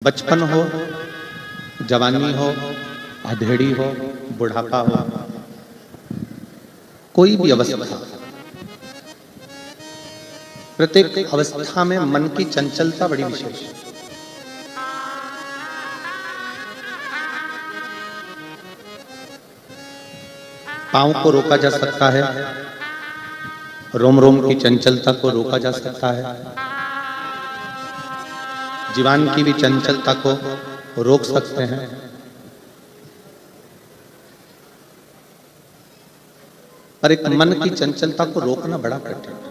बचपन हो, जवानी हो, अधेड़ी हो, बुढ़ापा हो, कोई भी अवस्था, प्रत्येक अवस्था में मन की चंचलता बड़ी विशेष है। पांव को रोका जा सकता है, रोम रोम की चंचलता को रोका जा सकता है, जीवन की भी चंचलता को रोक सकते हैं, पर एक मन की चंचलता को रोकना बड़ा कठिन है।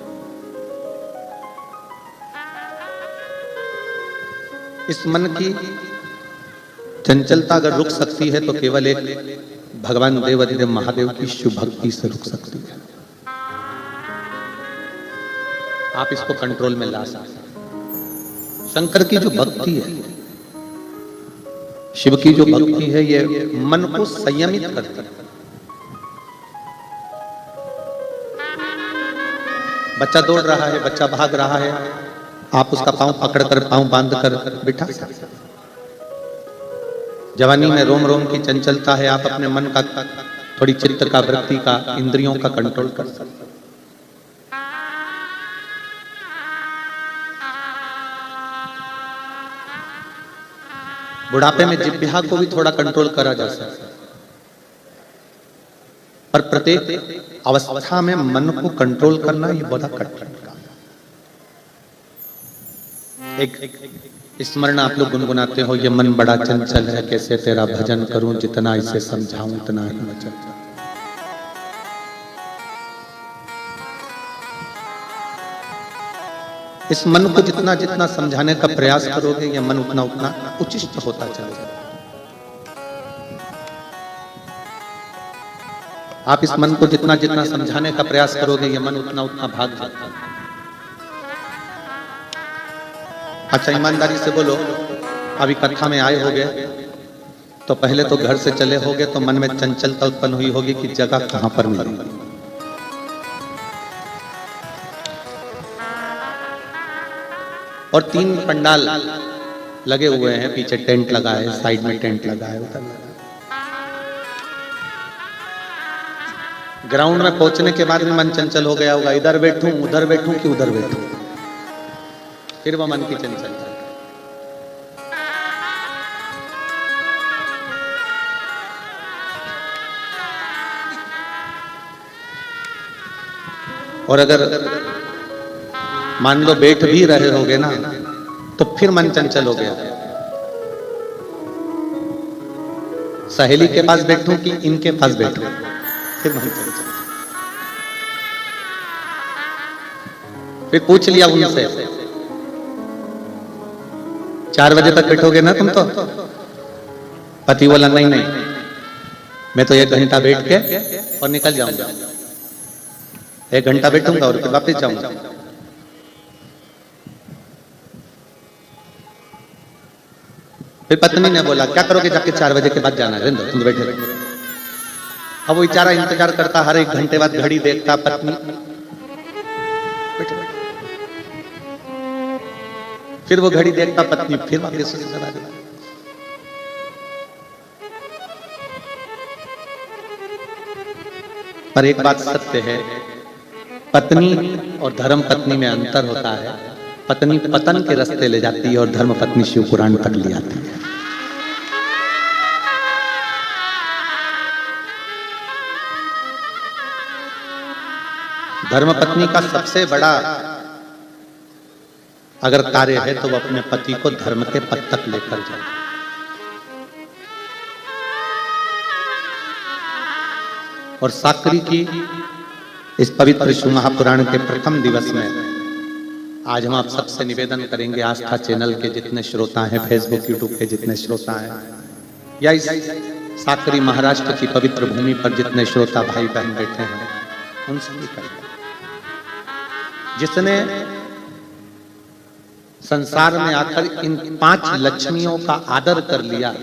इस मन की चंचलता अगर रुक सकती है तो केवल एक भगवान देवाधिदेव महादेव की शुभ भक्ति से रुक सकती है। आप इसको कंट्रोल में ला सकते हैं। शंकर की जो भक्ति है, शिव की जो भक्ति है, ये मन को संयमित करती है। बच्चा दौड़ रहा है, बच्चा भाग रहा है, आप उसका पांव पकड़कर, पांव बांधकर बिठा सकते हैं। जवानी में रोम रोम की चंचलता है, आप अपने मन का, थोड़ी चित्त का, वृत्ति का, इंद्रियों का कंट्रोल कर सकते हैं। बुढ़ापे में जिह्वा को भी थोड़ा कंट्रोल करा जा सकता है, पर प्रत्येक अवस्था में मन को कंट्रोल करना ये बड़ा कठिन काम है। एक स्मरण आप लोग गुनगुनाते हो, ये मन बड़ा चंचल है, कैसे तेरा भजन करूं, जितना इसे समझाऊं उतना ही वचन। इस मन को जितना जितना समझाने का प्रयास करोगे, ये मन उतना उतना उचिष्ट होता चलेगा। आप इस मन को जितना जितना समझाने का प्रयास करोगे, ये मन उतना उतना भाग जाता है। अच्छा, ईमानदारी से बोलो, अभी कथा में आए होगे तो पहले तो घर से चले होगे तो मन में चंचलता उत्पन्न हुई होगी कि जगह कहां पर मिलेगी। और 3 पंडाल लगे हुए हैं, पीछे टेंट लगा है, साइड में टेंट लगा है, उधर ग्राउंड में पहुंचने के बाद भी मन चंचल हो गया होगा, इधर बैठूं कि उधर बैठूं, फिर वह मन की चंचलता। और अगर मान लो बैठ भी रहे होगे ना, तो फिर मन चंचल हो गया, सहेली के पास बैठूं कि इनके पास बैठूं, फिर मन चंचल। फिर पूछ लिया उनसे, 4 बजे तक बैठोगे ना तुम? तो पति बोला नहीं नहीं, मैं तो 1 घंटा बैठ के और निकल जाऊंगा, 1 घंटा बैठूंगा और फिर वापस जाऊंगा। फिर पत्नी ने बोला क्या करोगे जाके, 4 बजे के बाद जाना है, तुम बैठे रहो। अब वो बेचारा इंतजार करता, हर 1 घंटे बाद घड़ी देखता, पत्नी फिर वो घड़ी देखता, पत्नी फिर वापस चला जाता। पर एक बात सत्य है, पत्नी और धर्म पत्नी में अंतर होता है। पत्नी पतन के रास्ते ले जाती है और धर्म पत्नी शिव पुराण तक ले आती है। धर्म पत्नी का सबसे बड़ा अगर कार्य है तो वह अपने पति को धर्म के पथ तक लेकर जाए। और साकरी की इस पवित्र शिव महापुराण के प्रथम दिवस में आज हम आप सबसे निवेदन करेंगे, आस्था चैनल के जितने श्रोता हैं, फेसबुक यूट्यूब के जितने श्रोता हैं, या इस साकरी महाराष्ट्र की पवित्र भूमि पर जितने श्रोता भाई बहन बैठे हैं, उन सभी करेंगे जिसने संसार में आकर इन 5 लक्ष्मियों का आदर कर लिया,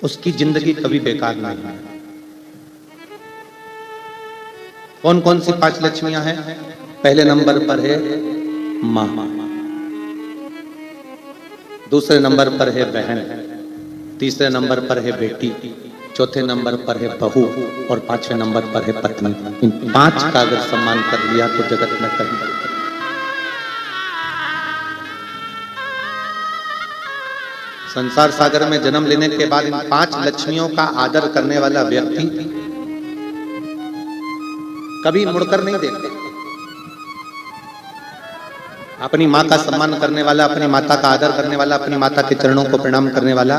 उसकी जिंदगी कभी बेकार नहीं है। कौन कौन सी 5 लक्ष्मियां हैं? पहले नंबर पर है मां। दूसरे नंबर पर है बहन, तीसरे नंबर पर है बेटी, चौथे नंबर पर है बहू और पांचवें नंबर पर है पत्नी। इन 5 का अगर सम्मान कर लिया तो जगत में कहीं संसार सागर में जन्म लेने के बाद इन 5 लक्ष्मियों का आदर करने वाला व्यक्ति कभी मुड़कर नहीं देखते। अपनी माँ का सम्मान करने वाला, अपनी माता का आदर करने वाला, अपनी माता के चरणों को प्रणाम करने वाला,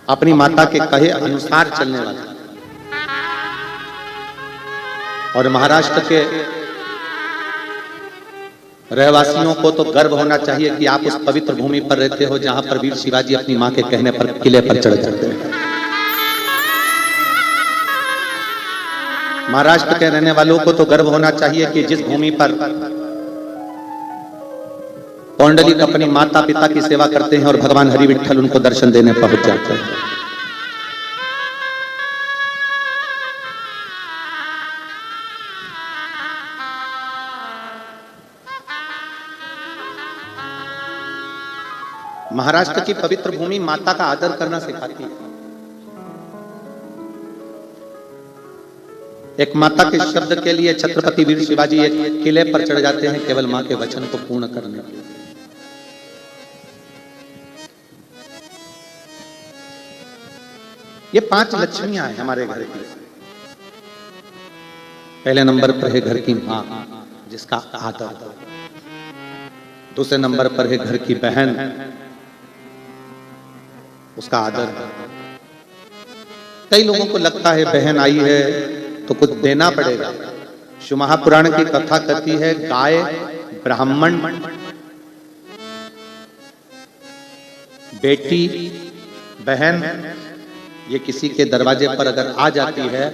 अपनी माता के कहे अनुसार चलने वाला। और महाराष्ट्र के रहवासियों को तो गर्व होना चाहिए कि आप उस पवित्र भूमि पर रहते हो जहां पर वीर शिवाजी अपनी मां के कहने पर किले पर चढ़ जाते हैं। महाराष्ट्र के रहने वालों को तो गर्व होना चाहिए कि जिस भूमि पर पौंडलिक अपनी माता पिता की सेवा करते हैं और भगवान हरि विठ्ठल उनको दर्शन देने पहुंच जाते हैं। महाराष्ट्र की पवित्र भूमि माता का आदर करना सिखाती है। एक माता के शब्द के लिए छत्रपति वीर शिवाजी एक किले पर चढ़ जाते हैं केवल मां के वचन को पूर्ण करने के लिए। ये 5 लक्ष्मियां हैं हमारे घर की। पहले नंबर पर है घर की मां जिसका आदर, दूसरे नंबर पर है घर की बहन, उसका आदर। कई लोगों को लगता है बहन आई है तो कुछ देना पड़ेगा। शिव महापुराण की कथा कहती है गाय, ब्राह्मण, बेटी, बहन ये किसी के दरवाजे पर अगर आ जाती है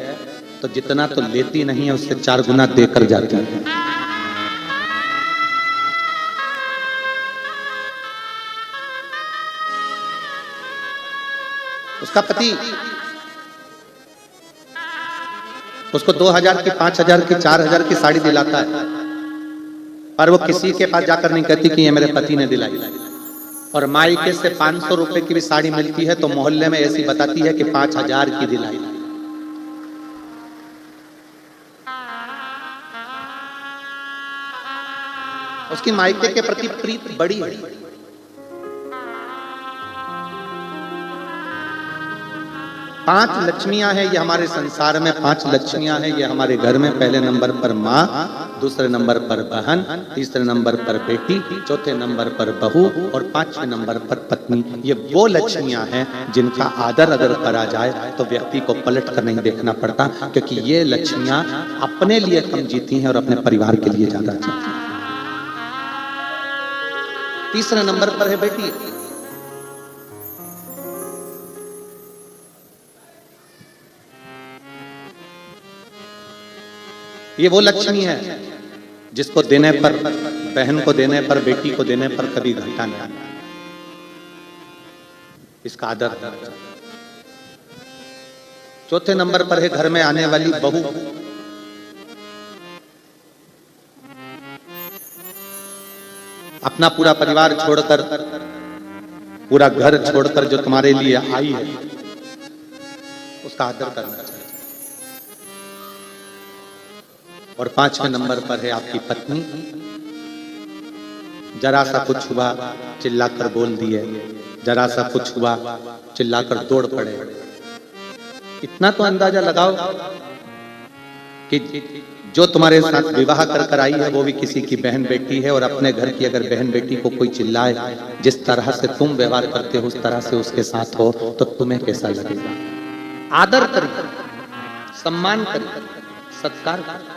तो जितना तो लेती नहीं है उससे 4 गुना देकर जाती है। उसका पति उसको 2000 की, 5000 की, 4000 की साड़ी दिलाता है, पर वो किसी के पास जाकर नहीं कहती कि ये मेरे पति ने दिलाई। और मायके से 500 रुपए की भी साड़ी मिलती है तो मोहल्ले में ऐसी बताती है कि 5000 की दिलाई। उसकी मायके के प्रति प्रीत बड़ी है। पांच लक्ष्मियां हैं ये हमारे संसार में, 5 लक्ष्मियां हैं ये हमारे घर में। पहले नंबर पर माँ, दूसरे नंबर पर बहन, तीसरे नंबर पर बेटी, चौथे नंबर पर बहू और 5वें नंबर पर पत्नी। ये वो लक्ष्मियां हैं जिनका आदर अगर करा जाए तो व्यक्ति को पलट कर नहीं देखना पड़ता, क्योंकि ये लक्ष्मियां अपने लिए कम जीती हैं और अपने परिवार के लिए ज्यादा जीती हैं। तीसरे नंबर पर है बेटी। ये वो लक्ष्मी है जिसको देने पर, बहन को देने पर, बेटी को देने पर कभी घाटा नहीं आता। इसका आदर। चौथे नंबर पर है घर में आने वाली बहू। अपना पूरा परिवार छोड़कर, पूरा घर छोड़कर जो तुम्हारे लिए आई है उसका आदर करना चाहिए। और 5वें नंबर पर है आपकी पत्नी। जरा सा कुछ हुआ चिल्लाकर बोल दिए, जरा सा कुछ हुआ चिल्लाकर दौड़ पड़े। इतना तो अंदाजा लगाओ कि जो तुम्हारे साथ विवाह कर आई है वो भी किसी की बहन बेटी है, और अपने घर की अगर बहन बेटी को कोई चिल्लाए, जिस तरह से तुम व्यवहार करते हो उस तरह से उसके साथ हो तो तुम्हें कैसा लगेगा। आदर करिए, सम्मान करिए, सत्कार करिए।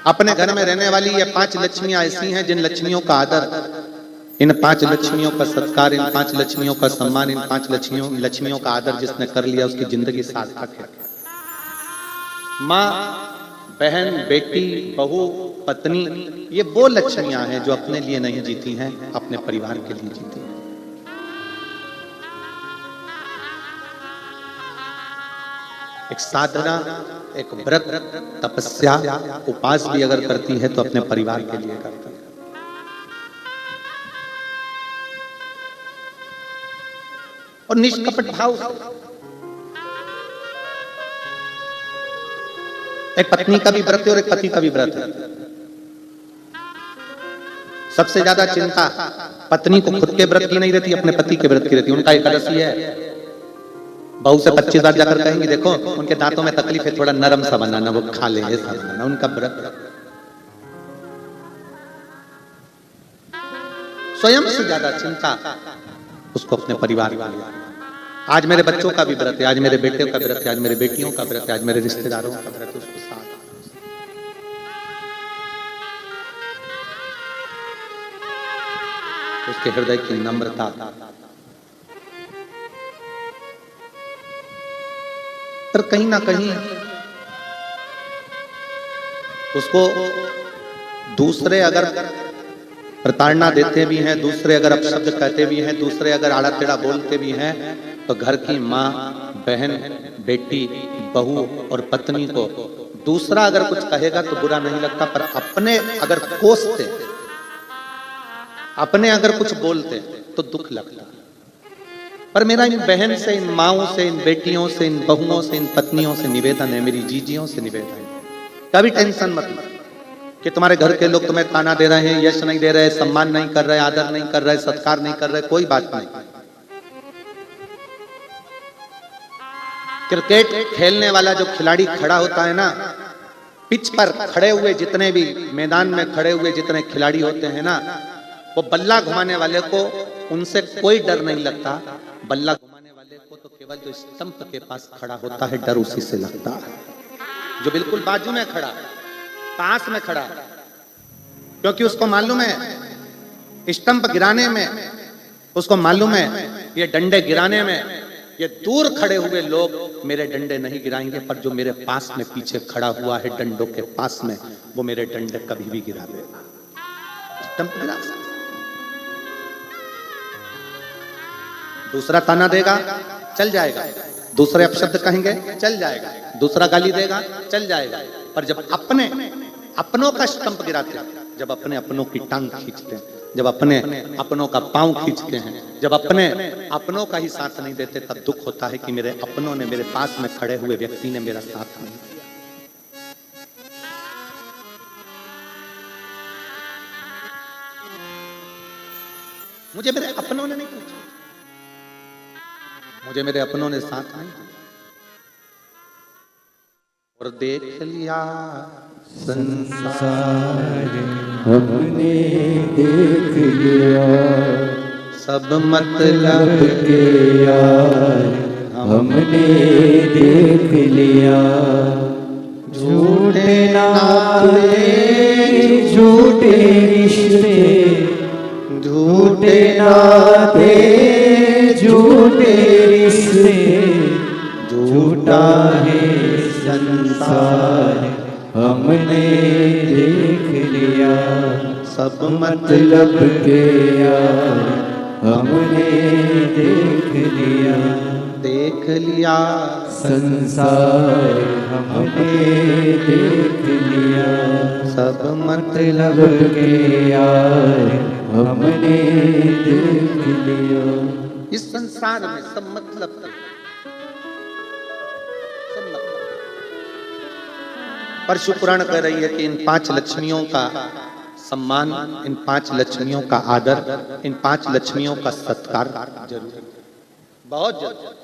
अपने घर में रहने वाली ये 5 लक्ष्मियां ऐसी हैं जिन लक्ष्मियों का आदर, इन 5 लक्ष्मियों का सत्कार, इन 5 लक्ष्मियों का सम्मान, इन 5 लक्ष्मियों का आदर जिसने कर लिया उसकी जिंदगी सार्थक है। माँ, बहन, बेटी, बहू, पत्नी ये वो लक्ष्मियां हैं जो अपने लिए नहीं जीती हैं, अपने परिवार के लिए जीती हैं। एक साधना, एक व्रत, तपस्या, उपास भी अगर करती है तो अपने परिवार के लिए करती है। और निष्कपट भाव से एक पत्नी का भी व्रत है और एक पति का भी व्रत है। सबसे ज्यादा चिंता पत्नी को खुद के व्रत की नहीं रहती, अपने पति के व्रत की रहती। उनका एकादशी है, बहू से 25 बार जाकर कहेंगे देखो उनके दांतों में तकलीफ है, थोड़ा नरम सा बनाना, वो खा ले, ऐसा बनाना, उनका व्रत। स्वयं से ज्यादा चिंता उसको अपने परिवार का। आज मेरे बच्चों का भी व्रत है, आज मेरे बेटे का व्रत है, आज मेरे बेटियों का व्रत है, आज मेरे रिश्तेदारों का व्रत है, उसको साथ। उसके हृदय की नम्रता, पर कहीं ना कहीं उसको दूसरे अगर प्रताड़ना देते भी हैं, दूसरे अगर अपशब्द कहते भी हैं, दूसरे अगर आड़ा टेढ़ा बोलते भी हैं, तो घर की माँ, बहन, बेटी, बहू और पत्नी को दूसरा अगर कुछ कहेगा तो बुरा नहीं लगता, पर अपने अगर कोसते, अपने अगर कुछ बोलते तो दुख लगता। पर मेरा इन बहन से, इन माओं से, इन बेटियों से, इन बहुओं से, इन पत्नियों से निवेदन है, मेरी जीजियों से निवेदन है, कभी टेंशन मत लो कि तुम्हारे घर के लोग तुम्हें ताना दे रहे हैं, यश नहीं दे रहे, सम्मान नहीं कर रहे, आदर नहीं कर रहे, सत्कार नहीं कर रहे, कोई बात नहीं। क्रिकेट खेलने वाला जो खिलाड़ी खड़ा होता है ना, पिच पर खड़े हुए जितने भी मैदान में खड़े हुए जितने खिलाड़ी होते हैं ना, वो बल्ला घुमाने वाले को उनसे कोई डर नहीं लगता। बल्ला घुमाने वाले को तो केवल जो स्टंप के पास खड़ा होता है डर उसी से लगता है, जो बिल्कुल बाजू में खड़ा, पास में खड़ा, क्योंकि उसको मालूम है स्टंप गिराने में, उसको मालूम है ये डंडे गिराने में ये दूर खड़े हुए लोग मेरे डंडे नहीं गिराएंगे, पर जो मेरे पास में पीछे खड़ा हुआ है डंडों के पास में, वो मेरे डंडे कभी भी गिरा देगा। स्टंप गिरा सकता, दूसरा ताना देगा चल जाएगा, दूसरे अपशब्द कहेंगे चल जाएगा, दूसरा गाली देगा चल जाएगा, पर जब अपने अपनों का स्टंप गिराते हैं, जब अपने अपनों की टांग खींचते हैं, जब अपने अपनों का पांव खींचते हैं, जब अपने अपनों का ही साथ नहीं देते, तब दुख होता है कि मेरे अपनों ने, मेरे पास में खड़े हुए व्यक्ति ने मेरा साथ नहीं दिया। मुझे मेरे अपनों ने नहीं पूछा, मुझे मेरे अपनों ने साथ नहीं दिया। और देख लिया संसार हमने देख लिया, सब मतलब के यार हमने देख लिया। झूठे नाते झूठे रिश्ते, झूठे नाते झूठे रिश्ते, झूठा है संसार हमने देख लिया। सब मतलब के यार हमने देख लिया, देख लिया संसार हमने देख लिया। सब मतलब के यार हमने देख लिया। इस संसार में सब मतलब के, सब मतलब। परशु पुराण कह रही है कि इन 5 लक्ष्मियों का सम्मान, इन 5 लक्ष्मियों का आदर, इन 5 लक्ष्मियों का सत्कार जरूरी, बहुत जरूरी।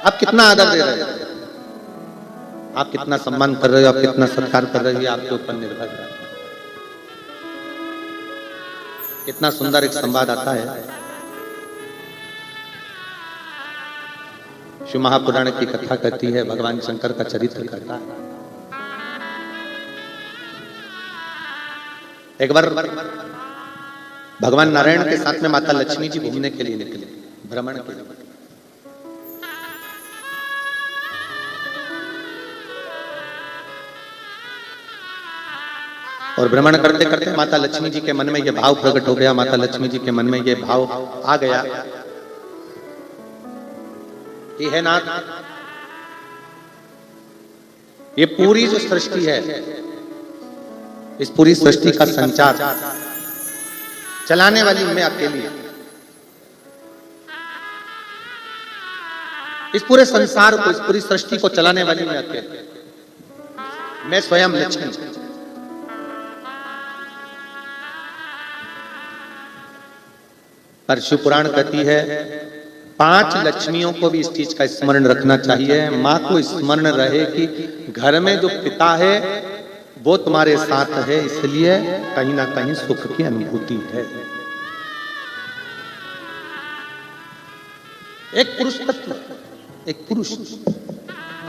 आप कितना आदर दे रहे हैं, आप कितना सम्मान कर रहे हो, आप कितना सत्कार कर रहे हो, आपके ऊपर निर्भर है। कितना सुंदर एक संवाद आता है, शिव महापुराण की कथा कहती है, भगवान शंकर का चरित्र करता है। एक बार भगवान नारायण के साथ में माता लक्ष्मी जी घूमने के लिए निकले, भ्रमण के लिए। और भ्रमण करते करते माता लक्ष्मी जी के मन में यह भाव प्रकट हो गया, माता लक्ष्मी जी के मन में यह भाव आ गया कि है नाथ, ये पूरी जो सृष्टि है, इस पूरी सृष्टि का संचार चलाने वाली मैं अकेली, इस पूरे संसार को, इस पूरी सृष्टि को चलाने वाली मैं अकेली, मैं स्वयं लक्ष्मी। पर शिव पुराण कहती है 5 लक्ष्मियों को भी इस चीज का स्मरण रखना चाहिए। मां को स्मरण रहे कि घर में जो पिता है वो तुम्हारे साथ है, इसलिए कहीं ना कहीं सुख की अनुभूति है। एक पुरुष तत्व, एक पुरुष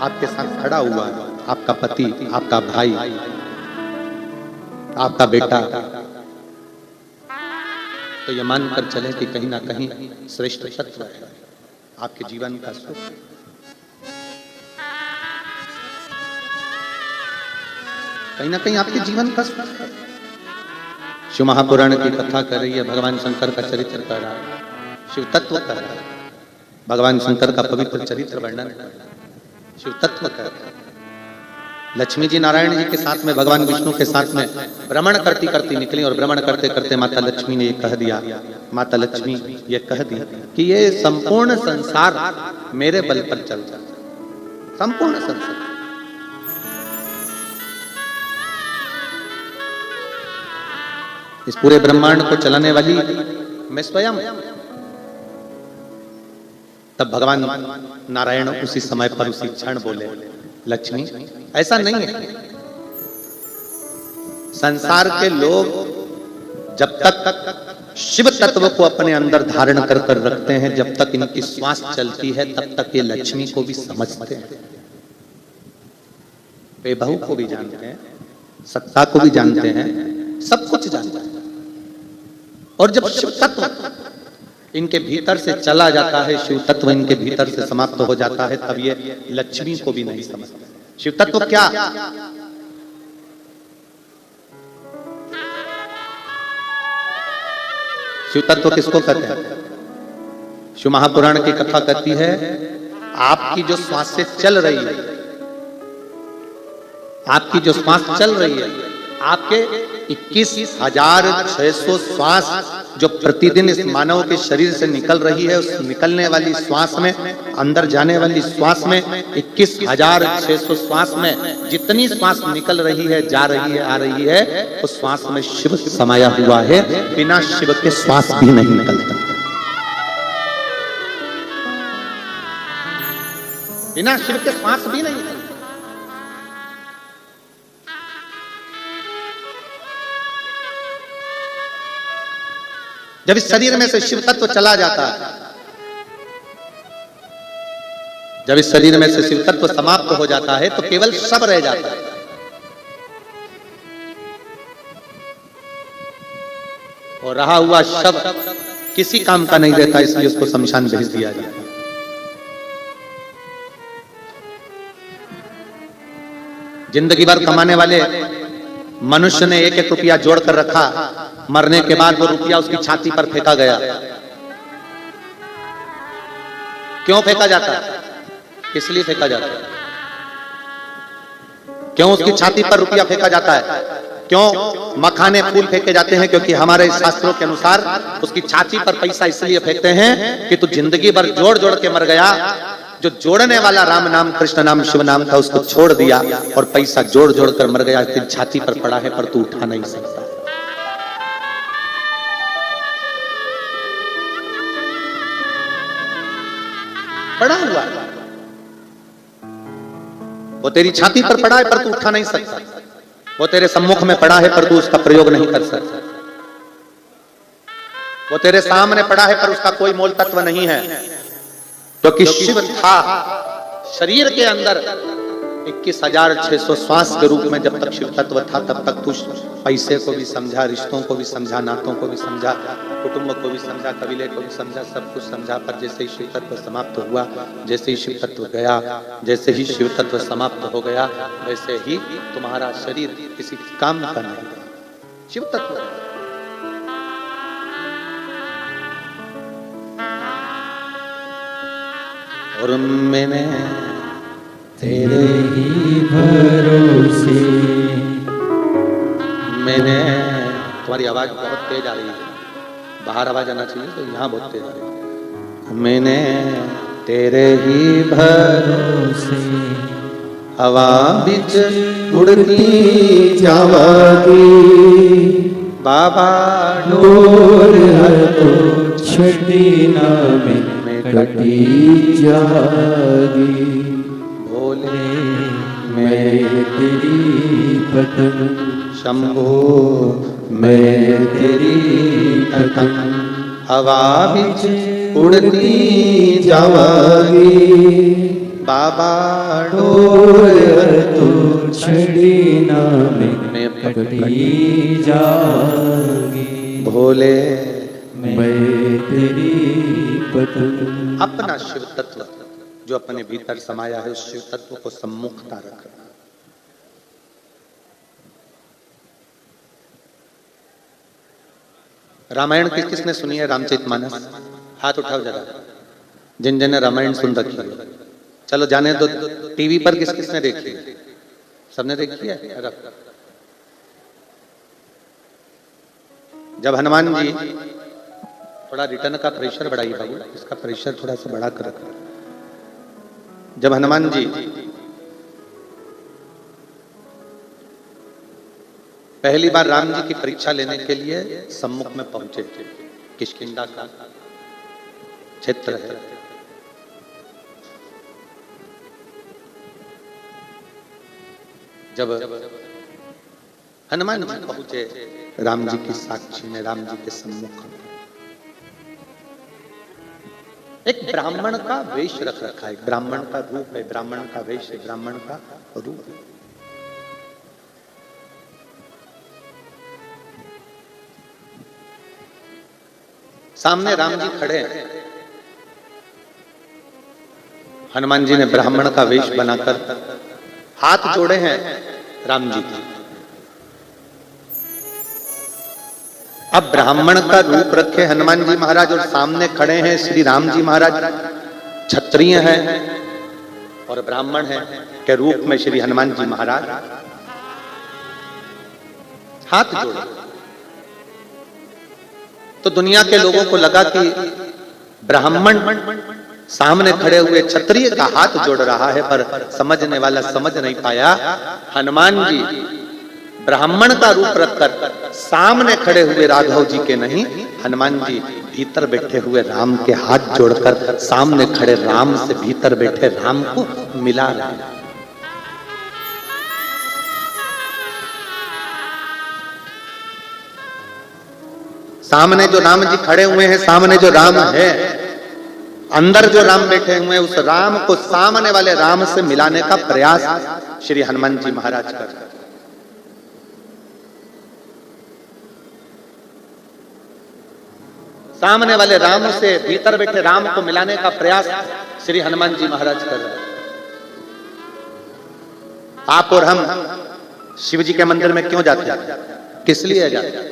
आपके साथ खड़ा हुआ है, आपका पति, आपका भाई, आपका बेटा, तो यह मानकर चले कि कहीं ना कहीं श्रेष्ठ तत्व है आपके जीवन का सुख। कहीं ना कहीं आपके जीवन का सुख। शिव महापुराण की कथा कर रही है, भगवान शंकर का चरित्र कर रहा है, शिव तत्व कर रहा है, भगवान शंकर का पवित्र चरित्र वर्णन कर रहा है, शिव तत्व कर रहा है। लक्ष्मी जी नारायण जी के साथ में, भगवान विष्णु के साथ में भ्रमण करती करती निकली और भ्रमण करते करते माता लक्ष्मी ने ये कह दिया, माता लक्ष्मी ये कह दी कि ये संपूर्ण संसार मेरे बल पर चलता है, संपूर्ण संसार। इस पूरे ब्रह्मांड को चलाने वाली मैं स्वयं। तब भगवान नारायण उसी समय पर, उसी क्षण बोले, लक्ष्मी ऐसा नहीं है। संसार के लोग जब तक शिव तत्व को अपने अंदर धारण कर कर रखते हैं, जब तक इनकी श्वास चलती है, तब तक ये लक्ष्मी को भी समझते हैं, बेबहू को भी जानते हैं, सत्ता को भी जानते हैं, सब कुछ जानते हैं। और जब शिव तत्व इनके भीतर से चला जाता है, शिव तत्व इनके भीतर से समाप्त हो जाता है, तब ये लक्ष्मी को भी नहीं समझते। शिव तत्व क्या? शिव तत्व किसको कहते हैं? शिव महापुराण की कथा कहती है, आपकी जो श्वासें चल रही है, आपकी जो श्वास चल रही है, आपके 21,600 श्वास जो प्रतिदिन इस मानव के शरीर से निकल रही है, उस निकलने वाली श्वास में, अंदर जाने वाली श्वास में, 21,600 श्वास में जितनी श्वास निकल रही है, जा रही है, आ रही है, उस श्वास में शिव समाया हुआ है। बिना शिव के श्वास भी नहीं निकलता, बिना शिव के श्वास भी नहीं निकलता। जब इस शरीर में से शिव तत्व चला जाता है, जब इस शरीर में से शिव तत्व समाप्त हो जाता है, तो केवल शव रह जाता है। और रहा हुआ शव किसी काम का नहीं रहता, इसलिए उसको शमशान भेज दिया जाता है। जिंदगी भर कमाने वाले मनुष्य ने 1-1 रुपया जोड़ कर रखा, मरने के बाद वो रुपया उसकी छाती पर फेंका गया। क्यों फेंका जाता है? इसलिए फेंका जाता है। क्यों उसकी छाती पर रुपया फेंका जाता है? क्यों मखाने फूल फेंके जाते हैं? क्योंकि हमारे शास्त्रों के अनुसार उसकी छाती पर पैसा इसलिए फेंकते हैं कि तू जिंदगी भर जोड़ जोड़ के मर गया, जो जोड़ने वाला राम नाम, कृष्ण नाम, शिव नाम था, उसको छोड़ दिया और पैसा जोड़ जोड़ कर मर गया, तेरी छाती पर पड़ा है पर तू उठा नहीं सकता। पड़ा हुआ है, वो तेरी छाती पर पड़ा है पर तू उठा नहीं सकता, वो तेरे सम्मुख में पड़ा है पर तू उसका प्रयोग नहीं कर सकता, वो तेरे सामने पड़ा है पर उसका कोई मोल तत्व नहीं है। क्योंकि शिव था शरीर के अंदर 21,600 श्वास के रूप में। जब तक शिव तत्व था तब तक तू पैसे को भी समझा, रिश्तों को भी समझा, नातों को भी समझा, कुटुंब को भी समझा, कबीले को भी समझा, सब कुछ समझा। पर जैसे ही शिव तत्व समाप्त हुआ, जैसे ही शिव तत्व गया, जैसे ही शिव तत्व समाप्त हो गया, वैसे ही तुम्हारा शरीर किसी काम का नहीं। शिव तत्व। और मैंने तेरे ही भरोसे, मैंने, तुम्हारी आवाज बहुत तेज आ रही है, बाहर आवाज आना चाहिए, तो यहाँ बहुत तेज आ रही है। मैंने तेरे ही भरोसे हवा बिच उड़ती जावागी, बाबा डोर है तो छठी ना में कटी जागी। भोले मैं तेरी पतंग, शंभो मैं तेरी पतंग, हवा बिच उड़ती जावागी। बाबा डोर तो छड़ी ना में कटी जागी। भोले मैं तेरी पतंग। अपना शिव तत्व जो अपने भीतर समाया है, उस शिव तत्व को सम्मुखता रखना। रामायण किसने सुनी है? रामचरितमानस, हाथ उठाओ जरा, जिन जिन ने रामायण सुन रखी है। चलो जाने दो, टीवी पर किस किसने देखी है? सबने देखी है? जब हनुमान जी, थोड़ा रिटर्न का प्रेशर बढ़ाइए बाबू, इसका प्रेशर थोड़ा सा बढ़ा कर रखो। जब हनुमान जी पहली बार राम जी की परीक्षा लेने के लिए सम्मुख में पहुंचे, किष्किंधा का क्षेत्र है, जब हनुमान जी पहुंचे राम जी की साक्षी में, राम जी के सम्मुख में, एक ब्राह्मण का वेश रख रखा है, ब्राह्मण का रूप है, ब्राह्मण का वेश है, ब्राह्मण का रूप है। सामने राम जी खड़े हैं, हनुमान जी ने ब्राह्मण का वेश बनाकर हाथ जोड़े हैं राम जी की। अब ब्राह्मण का रूप रखे हनुमान जी महाराज और सामने खड़े हैं श्री राम जी महाराज, क्षत्रिय हैं और ब्राह्मण हैं के रूप में श्री हनुमान जी महाराज हाथ जोड़े। तो दुनिया के लोगों को लगा कि ब्राह्मण सामने खड़े हुए क्षत्रिय का हाथ जोड़ रहा है, पर समझने वाला समझ नहीं पाया, हनुमान जी ब्राह्मण का रूप रखकर सामने खड़े हुए राघव जी के नहीं, हनुमान जी भीतर बैठे हुए राम के हाथ जोड़कर सामने खड़े राम से भीतर बैठे राम को मिला रहे हैं। सामने जो राम जी खड़े हुए हैं, सामने जो राम है, अंदर जो राम बैठे हुए हैं, उस राम को सामने वाले राम से मिलाने का प्रयास श्री हनुमान जी महाराज कर रहे हैं। सामने वाले राम से भीतर बैठे राम को मिलाने का प्रयास श्री हनुमान जी महाराज कर रहे हैं। आप और हम शिव जी के मंदिर में क्यों जाते हैं? किस लिए जाते हैं?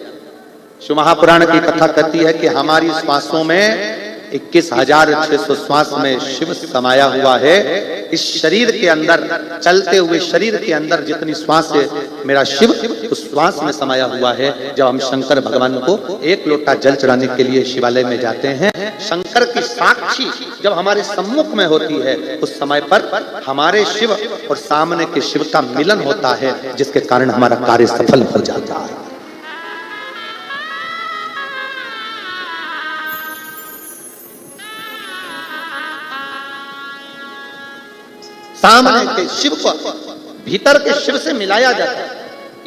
शिव महापुराण की कथा कहती है कि हमारी श्वासों में 21,600 श्वास में शिव समाया हुआ है। इस शरीर के अंदर, चलते हुए शरीर के अंदर जितनी श्वास है, मेरा शिव उस श्वास में समाया हुआ है। जब हम शंकर भगवान को एक लोटा जल चढ़ाने के लिए शिवालय में जाते हैं, शंकर की साक्षी जब हमारे सम्मुख में होती है, उस समय पर हमारे शिव और सामने के शिव का मिलन होता है, जिसके कारण हमारा कार्य सफल हो जाता है। सामने के शिव को भीतर के शिव से मिलाया जाता है,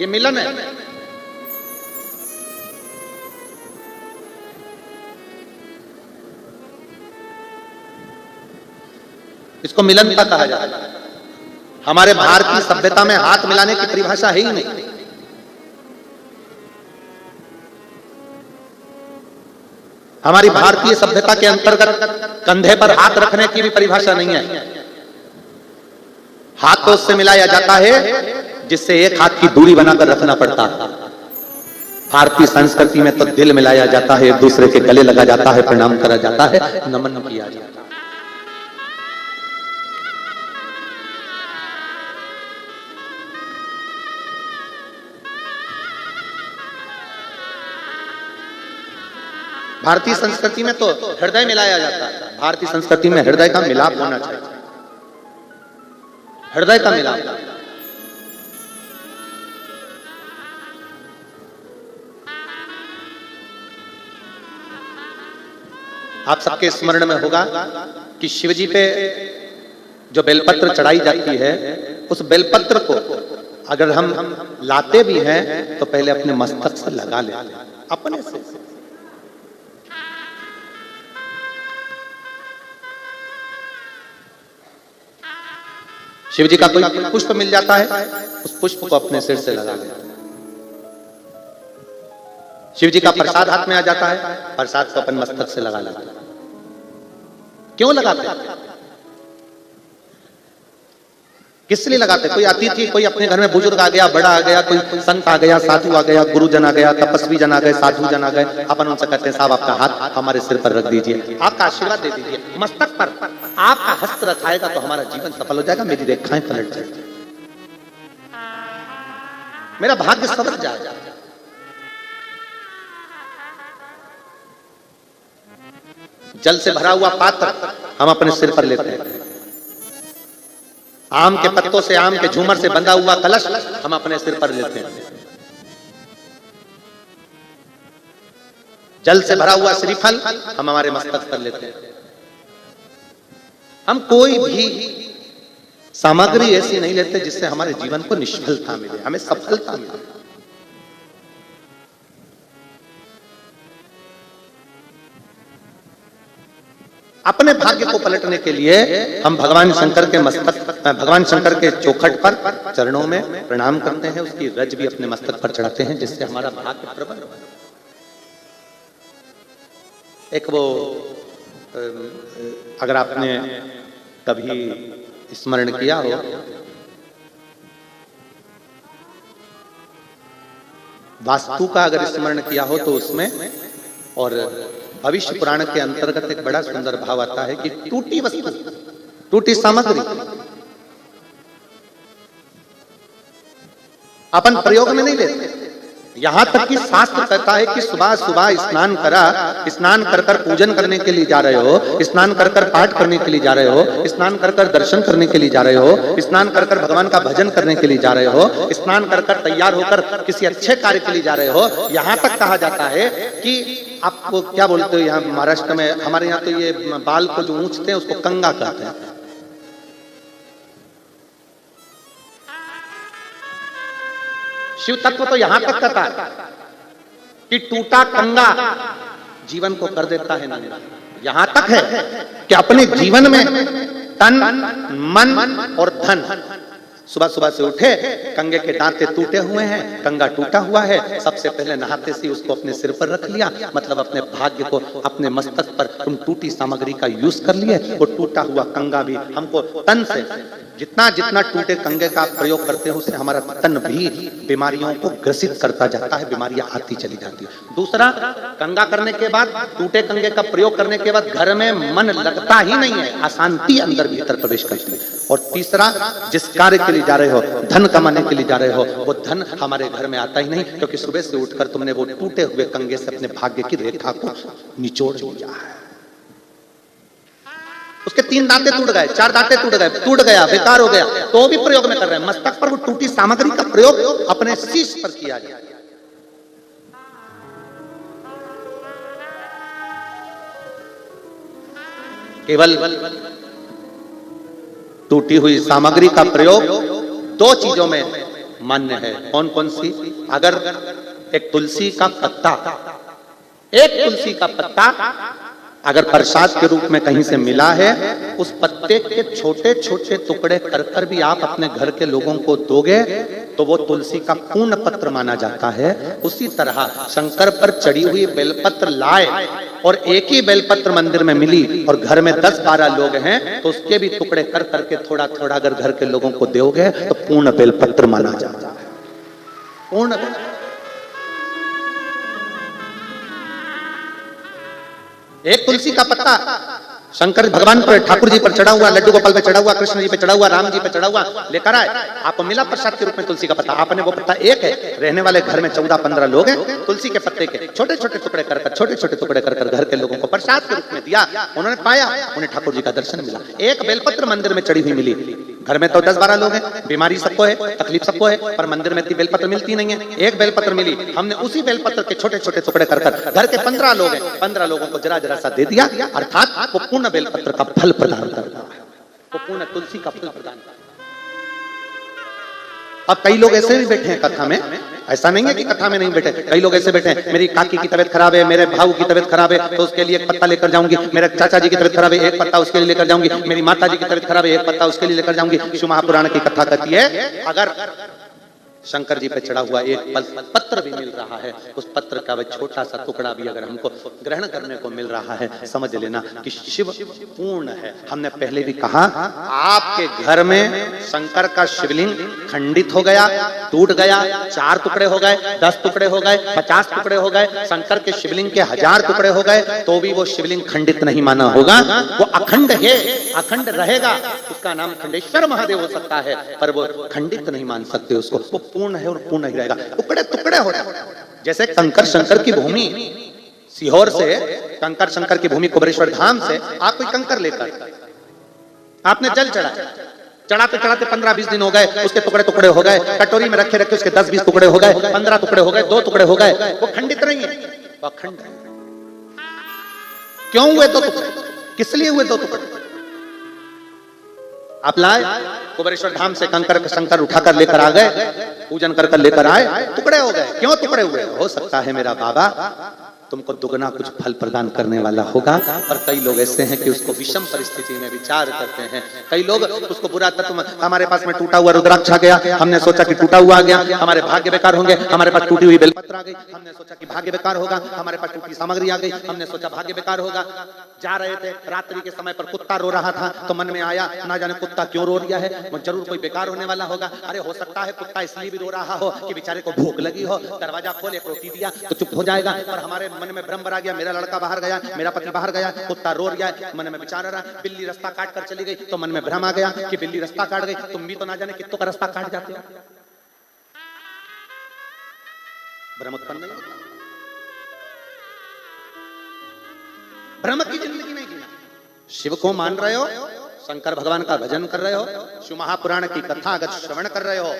ये मिलन है। इसको मिलनता कहा जाता है। हमारे भारतीय सभ्यता में हाथ मिलाने की परिभाषा है ही नहीं। हमारी भारतीय सभ्यता के अंतर्गत कंधे पर हाथ रखने की भी परिभाषा नहीं है। हाथ तो उससे मिलाया जाता है जिससे एक हाथ की दूरी बनाकर रखना पड़ता है। भारतीय संस्कृति में तो दिल मिलाया जाता है, एक दूसरे के गले लगा जाता है, प्रणाम करा जाता है, नमन किया जाता है। भारतीय संस्कृति में तो हृदय मिलाया जाता है। भारतीय संस्कृति में हृदय का मिलाप होना चाहिए, हृदय का मिलाप। आप सबके स्मरण में होगा कि शिवजी पे जो बेलपत्र चढ़ाई जाती है, उस बेलपत्र को अगर हम लाते भी हैं तो पहले अपने मस्तक से लगा लेते हैं, अपने से। शिवजी का कोई पुष्प मिल जाता है, उस पुष्प को अपने सिर से लगा लेते हैं। शिवजी का प्रसाद हाथ में आ जाता है, प्रसाद को अपन मस्तक से लगा लेते हैं। क्यों लगाते हैं? किस लिए लगाते? कोई अतिथि, कोई अपने घर में बुजुर्ग आ गया, बड़ा आ गया, कोई संत आ गया, साधु आ गया, गुरुजन आ गया, तपस्वी जन आ गए, साधु जन आ गए, अपन उनसे कहते हैं साहब आपका हाथ हमारे सिर पर रख दीजिए, आपका आशीर्वाद दे दीजिए, मस्तक पर आपका हस्त रखाएगा तो हमारा जीवन सफल हो जाएगा, मेरी रेखाएं पलट जाएगी, मेरा भाग्य सवर जाएगा। जल से भरा हुआ पात्र हम अपने सिर पर लेते हैं, आम के पत्तों से, आम के झूमर से बंधा हुआ कलश हम अपने सिर पर लेते हैं, जल से भरा हुआ श्रीफल हम हमारे मस्तक पर लेते हैं। हम कोई भी सामग्री ऐसी नहीं लेते जिससे हमारे जीवन को निष्फलता मिले, हमें सफलता मिले। अपने भाग्य को पलटने के लिए हम भगवान शंकर के मस्तक, भगवान शंकर के चौखट पर चरणों में प्रणाम करते हैं, उसकी रज भी अपने मस्तक पर चढ़ाते हैं, जिससे हमारा भाग्य प्रबल हो। एक वो अगर आपने कभी स्मरण किया हो, वास्तु का अगर स्मरण किया हो तो उसमें और भविष्य पुराण के अंतर्गत एक बड़ा सुंदर भाव आता है कि टूटी वस्तु, टूटी सामग्री अपन प्रयोग में नहीं लेते। यहां तक कि शास्त्र कहता है कि सुबह सुबह स्नान करा, स्नान कर कर पूजन करने के लिए जा रहे हो, स्नान कर कर पाठ करने के लिए जा रहे हो, स्नान कर कर दर्शन करने के लिए जा रहे हो, स्नान कर कर भगवान का भजन करने के लिए जा रहे हो, स्नान कर कर तैयार होकर किसी अच्छे कार्य के लिए जा रहे हो। यहां तक कहा जाता है कि आपको क्या बोलते हो, यहाँ महाराष्ट्र में, हमारे यहाँ तो ये बाल को जो ऊंचते हैं उसको कंगा कहते हैं। शिव तत्व तो यहां तक कहता है कि टूटा कंगा जीवन को कर देता है नंगा। यहां तक है कि अपने जीवन में तन, मन और धन, सुबह सुबह से उठे, कंगे के दांते टूटे हुए हैं, कंगा टूटा हुआ है, सबसे पहले नहाते से उसको अपने सिर पर रख लिया, मतलब अपने भाग्य को अपने मस्तक पर तुम टूटी सामग्री का यूज कर लिए। वो टूटा हुआ कंगा भी हमको तन से, जितना जितना टूटे कंगे का प्रयोग करते हो उससे हमारा तन भी बीमारियों को ग्रसित करता जाता है, बीमारियां आती चली जाती है। दूसरा, कंगा करने के बाद, टूटे कंगे का प्रयोग करने के बाद घर में मन लगता ही नहीं है, अशांति अंदर भीतर प्रवेश करती है। और तीसरा, जिस कार्य के लिए जा रहे हो, धन कमाने के लिए जा रहे हो, वो धन हमारे घर में आता ही नहीं, क्योंकि सुबह से उठकर तुमने वो टूटे हुए कंगे से अपने भाग्य की रेखा को निचोड़ लिया है। उसके 3 दांते टूट गए, 4 दांते टूट गए, टूट गया, बेकार हो गया, तो भी प्रयोग में कर रहे हैं। मस्तक पर वो टूटी सामग्री का प्रयोग अपने शीश पर किया जाए। केवल टूटी हुई सामग्री का प्रयोग 2 चीजों में मान्य है। कौन कौन सी? अगर एक तुलसी का पत्ता, एक तुलसी का पत्ता अगर प्रसाद के रूप में कहीं से मिला है, उस पत्ते के छोटे छोटे टुकड़े कर कर भी आप अपने घर के लोगों को दोगे तो वो तुलसी का पूर्ण पत्र माना जाता है। उसी तरह शंकर पर चढ़ी हुई बेलपत्र लाए और एक ही बेलपत्र मंदिर में मिली और घर में 10-12 लोग हैं तो उसके भी टुकड़े कर करके थोड़ा थोड़ा अगर घर के लोगों को दोगे तो पूर्ण बेलपत्र माना जाता है। पूर्ण एक तुलसी का पत्ता शंकर भगवान पर, ठाकुर जी पर चढ़ा हुआ, लड्डू गोपाल पे चढ़ा हुआ, कृष्ण जी पे चढ़ा हुआ, राम जी पे चढ़ा हुआ लेकर आए, आपको मिला प्रसाद के रूप में तुलसी का पत्ता। आपने वो पत्ता एक है, रहने वाले घर में 14-15 लोग हैं, तुलसी के पत्ते के छोटे छोटे टुकड़े कर छोटे छोटे टुकड़े कर घर के लोगों को प्रसाद के रूप में दिया। उन्होंने पाया, उन्हें ठाकुर जी का दर्शन मिला। एक बेलपत्र मंदिर में चढ़ी हुई मिली। घर में तो 10-12 लोग हैं, बीमारी सबको है, तकलीफ सबको है, पर मंदिर में इतनी बेलपत्र मिलती नहीं है। एक बेलपत्र मिली, हमने उसी बेलपत्र के छोटे छोटे टुकड़े कर घर के 15 लोग हैं, 15 लोगों को जरा जरा सा दे दिया, अर्थात वो पूर्ण बेलपत्र का फल प्रदान करता है, वो पूर्ण तुलसी का फल प्रदान करता है। अब कई लोग ऐसे भी बैठे हैं कथा में, ऐसा नहीं है कि कथा में नहीं बैठे, कई लोग ऐसे बैठे हैं, मेरी काकी की तबीयत खराब है, मेरे भाऊ की तबीयत खराब है, तो उसके लिए एक पत्ता लेकर जाऊंगी, मेरे चाचा जी की तबीयत खराब है, एक पत्ता उसके लिए लेकर जाऊंगी, मेरी माता जी की तबीयत खराब है, एक पत्ता उसके लिए लेकर जाऊंगी। शिव महापुराण की कथा कहती है, अगर शंकर जी पे चढ़ा हुआ एक पत्र भी मिल रहा है, उस पत्र का वह छोटा सा टुकड़ा भी अगर हमको ग्रहण करने को मिल रहा है, समझ लेना कि शिव पूर्ण है। हमने पहले भी कहा, आपके घर में शंकर का शिवलिंग खंडित हो गया, टूट गया, 4 टुकड़े हो गए, 10 टुकड़े हो गए, 50 टुकड़े हो गए, शंकर के शिवलिंग के 1000 टुकड़े हो गए, तो भी वो शिवलिंग खंडित नहीं माना होगा, वो अखंड है, अखंड रहेगा। उसका नाम खंडेश्वर महादेव हो सकता है, पर वो खंडित नहीं मान सकते उसको, वो पूर्ण है और पूर्ण ही रहेगा। टुकड़े टुकड़े हो जाए, जैसे कंकर शंकर की भूमि, सीहोर से कंकर शंकर की भूमि कुबेरेश्वर धाम से आप कोई कंकर लेकर आपने जल चढ़ाते चढ़ाते 15-20 दिन हो गए, उसके टुकड़े टुकड़े हो गए, कटोरी में रखे रखे उसके 10-20 टुकड़े हो गए, 15 टुकड़े हो गए, 2 टुकड़े हो गए, वो खंडित नहीं है, वो अखंड है। क्यों हुए 2 टुकड़े? किस लिए हुए 2 टुकड़े? आप लाए कुबेरेश्वर धाम से कंकर शंकर उठाकर लेकर आ गए, पूजन कर लेकर आए, टुकड़े हो गए। क्यों टुकड़े हुए? हो सकता है मेरा बाबा तुमको दुगना कुछ फल प्रदान करने वाला होगा। और कई लोग ऐसे हैं कि उसको विषम परिस्थिति में विचार करते हैं। कई लोग उसको बुरा तत्व, हमारे पास में टूटा हुआ रुद्राक्ष आ गया, हमने सोचा कि टूटा हुआ आ गया, हमारे भाग्य बेकार होंगे, हमारे पास टूटी हुई बेलपत्र आ गई, हमने सोचा कि भाग्य बेकार होगा, हमारे पास टूटी सामग्री आ गई, हमने सोचा भाग्य बेकार होगा। जा रहे थे रात्रि के समय पर कुत्ता रो रहा था, तो मन में आया ना जाने कुत्ता क्यों रो रहा है, जरूर कोई बेकार होने वाला होगा। अरे हो सकता है कुत्ता इसलिए भी रो रहा हो कि बेचारे को भूख लगी हो, दरवाजा खोल एक रोटी दिया तो चुप हो जाएगा। और हमारे मन में भ्रम भरा गया, मेरा लड़का बाहर गया, मेरा पति बाहर गया, कुत्ता रो गया, मन में विचार आ रहा, बिल्ली रास्ता काट कर चली गई, तो मन में भ्रम आ गया कि बिल्ली रास्ता काट गई। तुम भी तो ना जाने कितनों का रास्ता काट जाते हो, भ्रम उत्पन्न नहीं होता। भ्रम की जिंदगी नहीं जीना। शिव को मान रहे हो, शंकर भगवान का भजन कर रहे हो, शिव महापुराण की कथा अगर श्रवण कर रहे हो,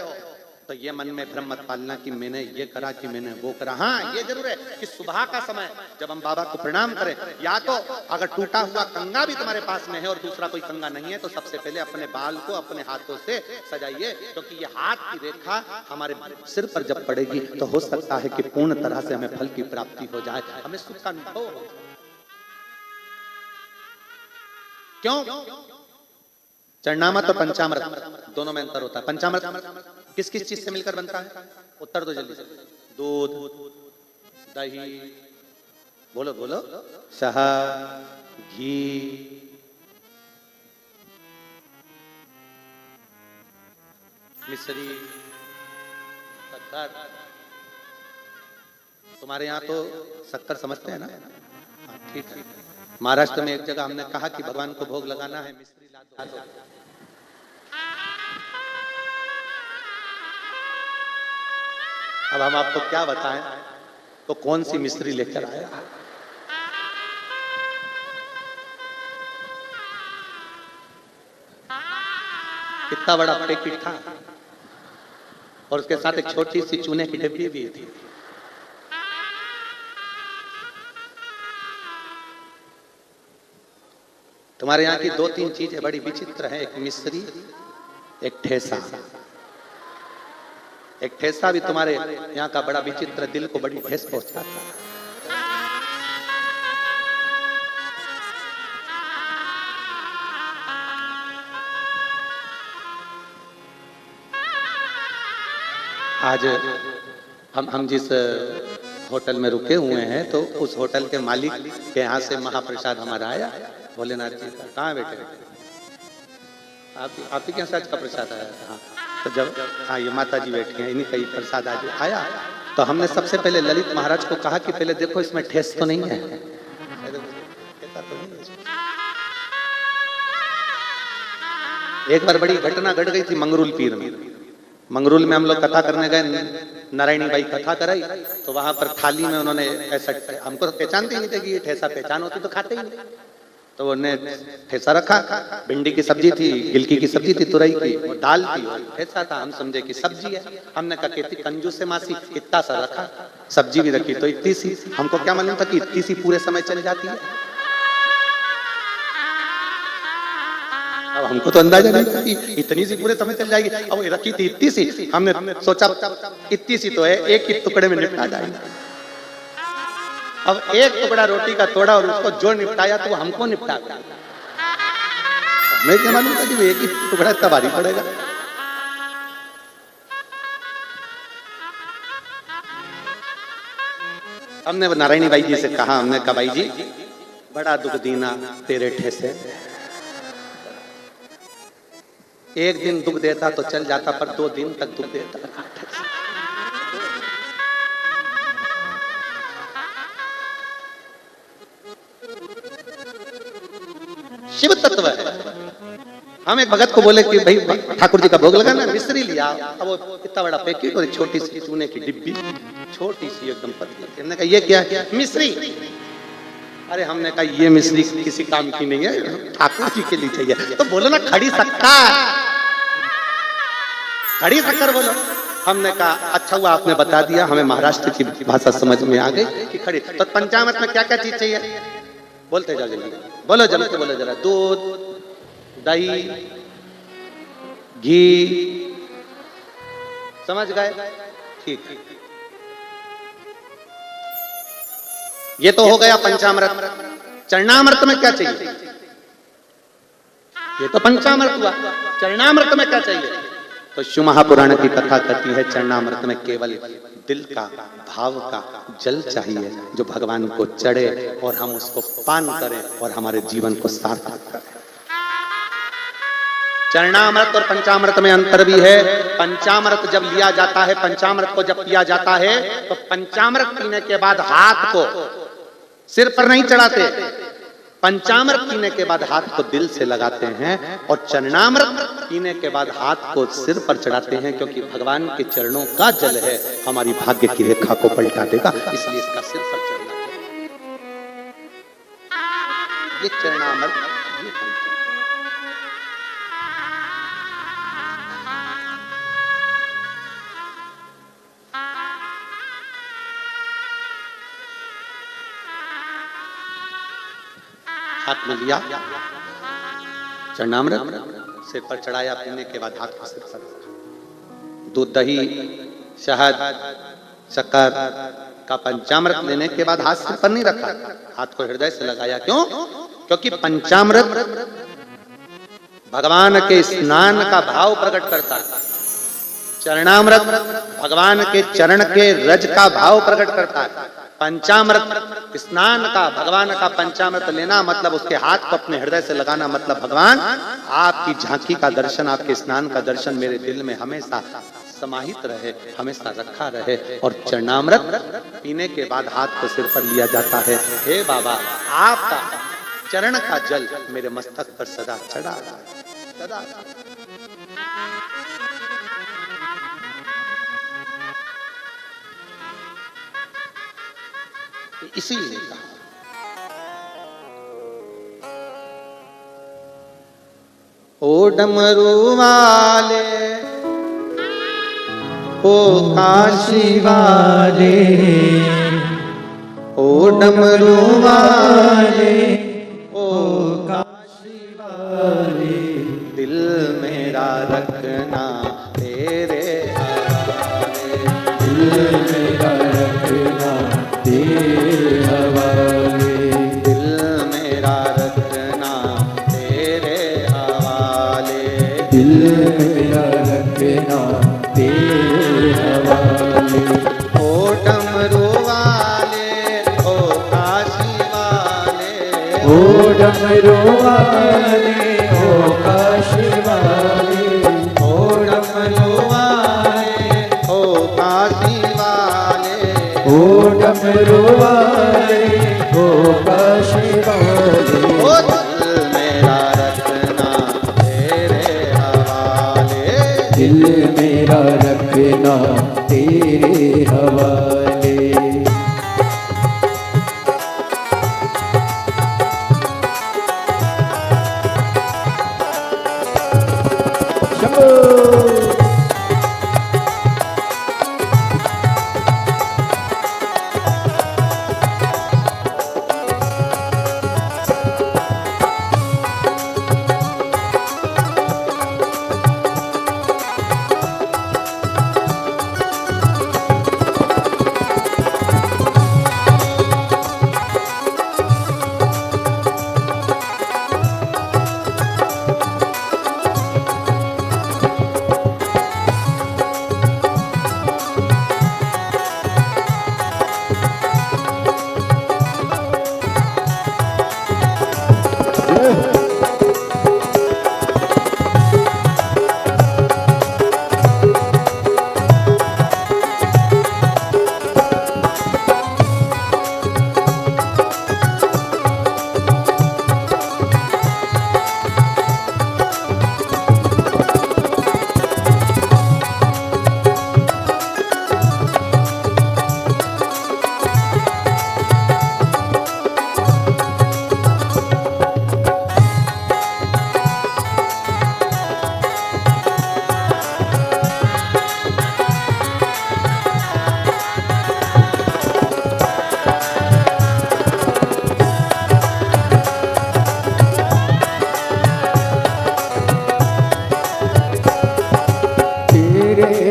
तो ये मन में भ्रम मत पालना कि मैंने ये करा कि मैंने वो करा। हाँ, ये जरूर है कि सुबह का समय जब हम बाबा को प्रणाम करें, या तो अगर टूटा हुआ कंगा भी तुम्हारे पास में है और दूसरा कोई कंगा नहीं है, तो सबसे पहले अपने बाल को अपने हाथों से सजाइए, क्योंकि ये हाथ की रेखा हमारे सिर पर जब पड़ेगी तो हो सकता है कि पूर्ण तरह से हमें फल की प्राप्ति हो जाए, हमें सुख का अनुभव हो। क्यों? चरणामृत और पंचामृत दोनों में अंतर होता है। पंचामृत किस किस चीज से मिलकर बनता है? उत्तर दो जल्दी से। दूध, दही, बोलो बोलो, शहद, घी, मिश्री, शक्कर। तुम्हारे यहाँ तो शक्कर समझते हैं ना? ठीक है। महाराष्ट्र में एक जगह हमने कहा कि भगवान को भोग लगाना है, मिश्री ला दो। अब हम आपको क्या बताएं, तो कौन सी मिश्री लेकर आया? कितना बड़ा पैकेट था और उसके साथ एक छोटी सी चूने की डिब्बी भी थी। तुम्हारे यहाँ की 2-3 चीजें बड़ी विचित्र हैं, एक मिश्री, एक ठेसा। एक ठेसा भी तुम्हारे यहाँ का बड़ा विचित्र, दिल को बड़ी ठेस पहुंचाता है। आज हम जिस होटल में रुके हुए हैं, तो उस होटल के मालिक के यहाँ से महाप्रसाद हमारा आया, भोलेनाथ जी का। कहाँ बैठे? आप ही के यहाँ का प्रसाद आया था। तो जब हाँ, ये माता जी बैठी हैं, इन्हीं का ही प्रसाद आज आया। तो हमने सबसे पहले ललित महाराज को कहा कि पहले देखो इसमें ठेस तो नहीं है। एक बार बड़ी घटना घट गई थी मंगरूल पीर में। मंगरूल में हम लोग कथा करने गए, नारायणी बाई कथा कराई, तो वहां पर थाली में उन्होंने ऐसा, हमको तो पहचानते ही नहीं थे कि ये ठेसा पहचान होती तो खाते ही नहीं, तो उन्होंने ठेसा रखा, भिंडी की सब्जी थी, गिलकी की सब्जी थी, तुरई की, और दाल थी, और ठेसा था। हम समझे कि सब्जी है। हमने कहा कि कंजूस से मासी इतना सा रखा, सब्जी भी रखी तो इतनी सी। हमको क्या मालूम था कि इतनी सी पूरे समय चल जाती है। अब हमको तो अंदाजा नहीं था कि इतनी सी पूरे समय चल जाएगी। अब रखी थी इतनी सी, हमने सोचा इतनी सी तो है, एक ही टुकड़े में निपटा जाएगा। अब एक टुकड़ा रोटी का तोड़ा और उसको जो निपटाया तो हमको निपटा गया। मैं क्या मालूम था कि एक ही टुकड़ा इतना भारी पड़ेगा। हमने नारायणी बाई जी से कहा, हमने कहा बाई जी बड़ा दुख दीना तेरे ठेसे, एक दिन दुख देता तो चल जाता, पर 2 दिन तक दुख देता। शिव तत्व है। हम एक भगत को बोले कि भाई ठाकुर जी का भोग लगाना, मिश्री लिया। अब वो इतना बड़ा पैकेट और एक छोटी सी चूने की डिब्बी, छोटी सी एकदम पतली। हमने कहा ये क्या है? मिश्री। अरे हमने कहा ये मिश्री किसी काम की नहीं है, ठाकुर जी के लिए चाहिए। तो बोलो ना खड़ी शक्कर, खड़ी शक्कर बोलो। हमने कहा अच्छा हुआ आपने बता दिया, हमें महाराष्ट्र की भाषा समझ में आ गई कि खड़ी। तो पंचामृत में क्या क्या चीज चाहिए? बोलते जाओ जल्दी, बोलो जल्दी से बोलो जरा। दूध, दही, घी, समझ गए? ठीक, ये तो हो गया पंचामृत। चरणामृत में क्या चाहिए? ये तो पंचामृत हुआ। चरणामृत में क्या चाहिए? तो शिव महापुराण की कथा कहती है चरणामृत में केवल दिल का, भाव का जल चाहिए, जो भगवान को चढ़े और हम उसको पान करें और हमारे जीवन को सार्थक करें। चरणामृत और पंचामृत में अंतर भी है। पंचामृत जब लिया जाता है, पंचामृत को जब पिया जाता है, तो पंचामृत पीने के बाद हाथ को सिर पर नहीं चढ़ाते, पंचामृत पीने के बाद हाथ को दिल से लगाते हैं, और चरणामृत पीने के बाद हाथ को सिर पर चढ़ाते हैं, क्योंकि भगवान के चरणों का जल है, हमारी भाग्य की रेखा को पलटा देगा, इसलिए इसका सिर पर चढ़ना चाहिए। ये चरणामृत, ये हाथ में लिया चरणामृत, सिर पर चढ़ाया, पीने के बाद हाथ को सिर पर, दूध, दही, शहद, शक्कर का पंचामृत लेने के बाद हाथ सिर पर नहीं रखा, हाथ को हृदय से लगाया। क्यों? क्योंकि पंचामृत भगवान के स्नान का भाव प्रकट करता है, चरणामृत भगवान के चरण के रज का भाव प्रकट करता है। पंचामृत स्नान का, भगवान का पंचामृत लेना मतलब उसके हाथ को अपने हृदय से लगाना, मतलब भगवान आपकी झांकी का दर्शन, आपके स्नान का दर्शन मेरे दिल में हमेशा समाहित रहे, हमेशा रखा रहे। और चरणामृत पीने के बाद हाथ को सिर पर लिया जाता है। हे बाबा, आपका चरण का जल मेरे मस्तक पर सदा चढ़ा रहा, सदा। इसीलिए कहा ओ डमरू वाले, ओ काशी वाले, ओ डमरू वाले, ओ काशी वाले, दिल मेरा रखना तेरे हवाले, दिल मेरा रखना तेरे हवाले, दिल मेरा रखना तेरे हवाले, दिल मेरा रखना तेरे हवाले। ओ डमरू वाले, ओ काशी वाले, ओ डमरू वाले, ओ काशी वाले, ओ डमरू वाले, ओ काशी वाले, ओ डमरू वाले, ओ काशी वाले, ओ दिल मेरा रखना तेरे दिल मेरा रखना तेरे हवाले।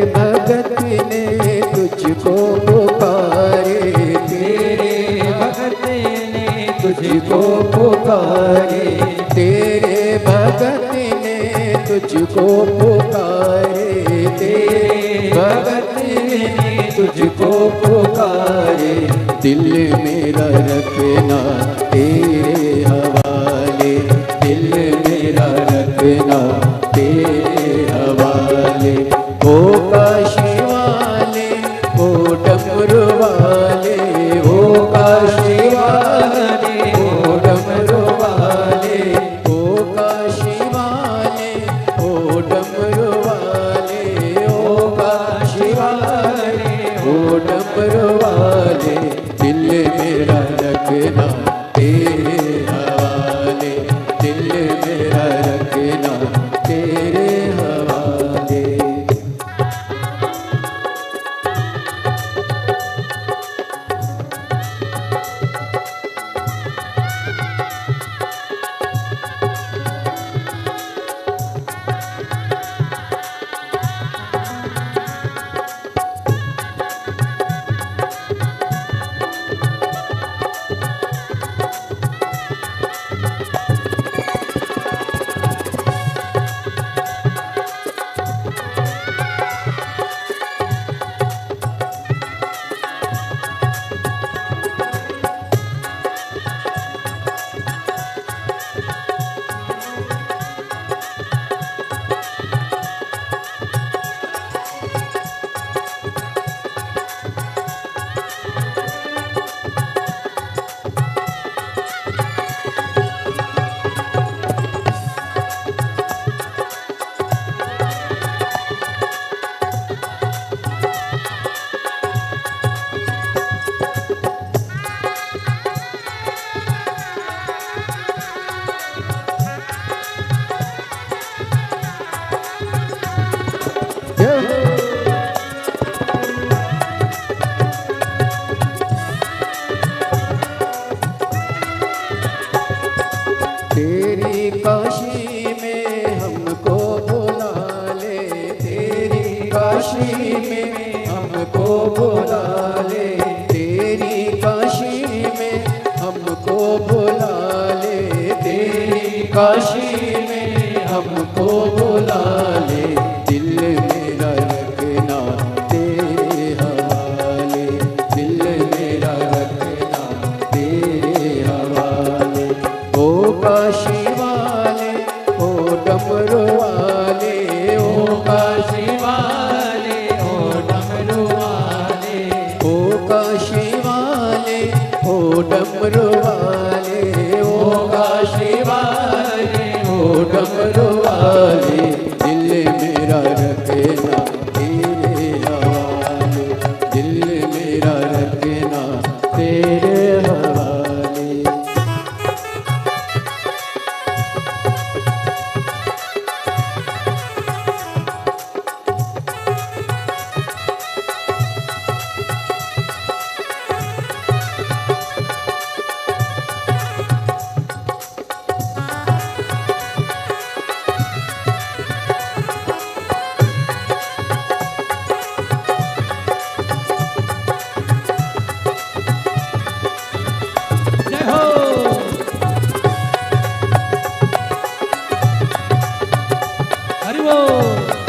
भगत ने तुझको पुकारे, तेरे भगत ने तुझको पुकारे, तेरे भगत ने तुझको पुकारे, तेरे भगत ने तुझको पुकारे। दिल मेरा रखना तेरे हवाले, दिल मेरा रखना तेरे हवाले। ओ काशी वाले, ओ डमरू वाले, ओ काशी वाले, ओ डमरू वाले, ओ काशी वाले, ओ डमरू वाले, ओ काशी वाले, ओ डमरू वाले। दिल मेरा रखना तेरे हवाले, दिल मेरा रखना तेरे हवाले। तेरी काशी में हमको बुला ले, तेरी काशी में हमको बुला ले, तेरी काशी में हमको बुला ले, तेरी काशी में हमको बुला ले। दिल मेरा रखना तेरे हवाले, दिल मेरा रखना तेरे हवाले। ओ काशी वाले, ओ डमरू वाले, ओ काशी वाले, ओ डमरू वाले, ओ काशी वाले, ओ डमरू वाले, ओ काशी वाले, ओ डमरू वाले। दिल मेरा हरि बोल।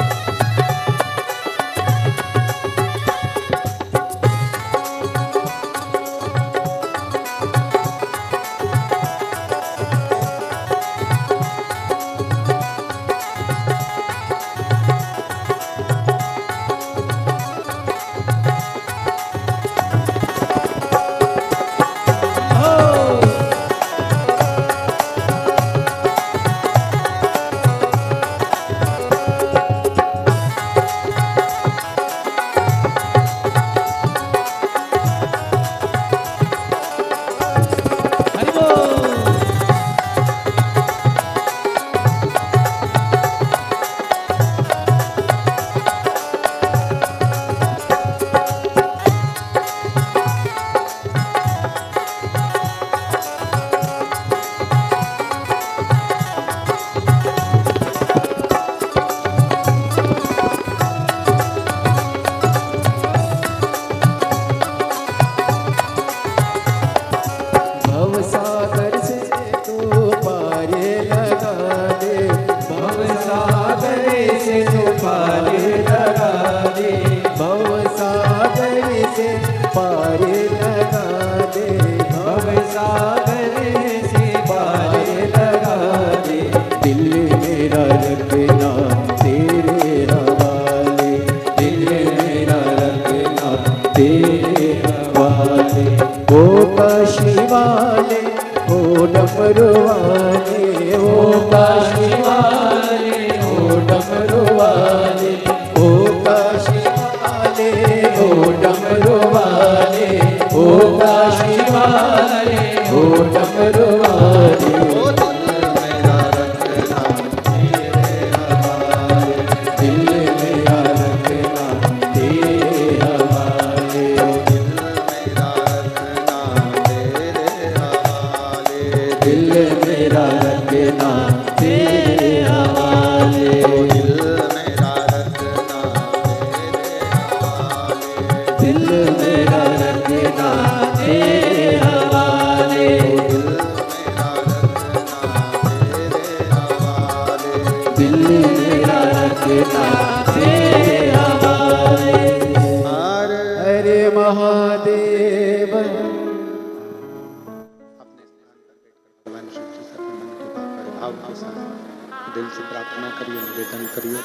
दिल से प्रार्थना करिए, निवेदन करिए,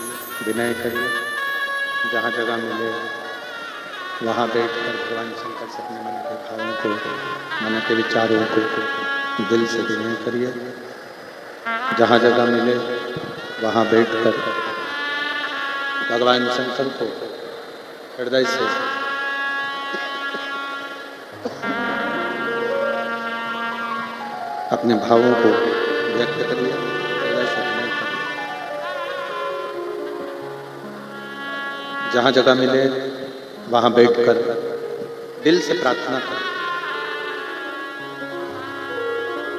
विनय करिए। जहाँ जगह मिले वहाँ बैठकर भगवान शंकर से अपने मन के भावों को, मन के विचारों को दिल से विनय करिए। जहाँ जगह मिले वहाँ बैठकर भगवान शंकर को हृदय से अपने भावों को व्यक्त करिए, हृदय से विनय करिए। जहाँ जगह मिले वहाँ बैठकर दिल से प्रार्थना करें।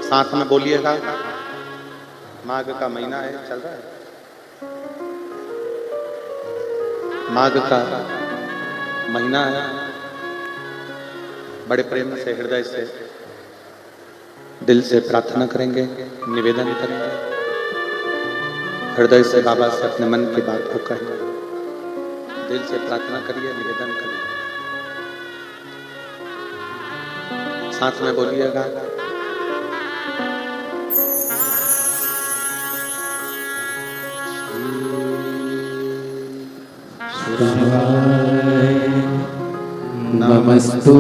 साथ में बोलिएगा, माघ का महीना है, चल रहा है। माघ का महीना है, बड़े प्रेम से हृदय से दिल से प्रार्थना करेंगे, निवेदन करेंगे। हृदय से बाबा से अपने मन की बात को कहेंगे, दिल से प्रार्थना करिए, निवेदन करिए। साथ में बोलिएगा, नमस्तु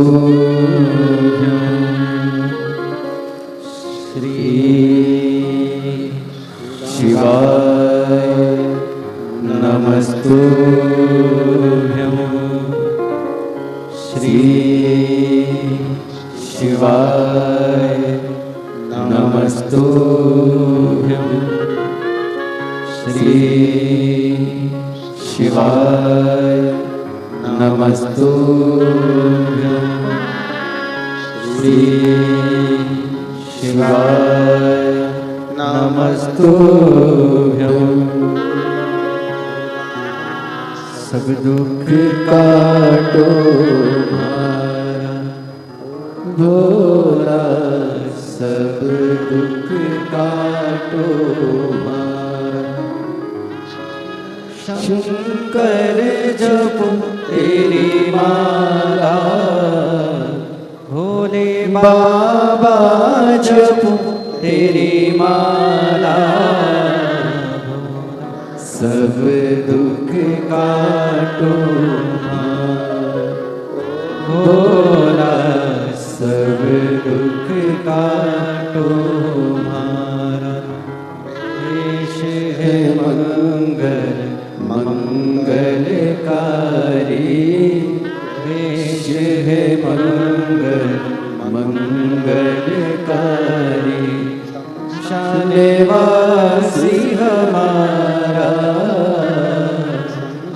श्री शिवाय नमस्तु श्री शिवाय नमस्तु श्री शिवाय नमस्तु श्री शिवाय नमस्तु। सब दुख काटो मारा भोला, सब दुख काटो मारा शंकर जपो तेरी माला, भोले बाबा जपो तेरी माला, सब दुख काटो भोला, सब दुख काटो मारा। देश है मंगल मंगलकारी, देश है मंगल मंगलकारी, शानवासी हमारा,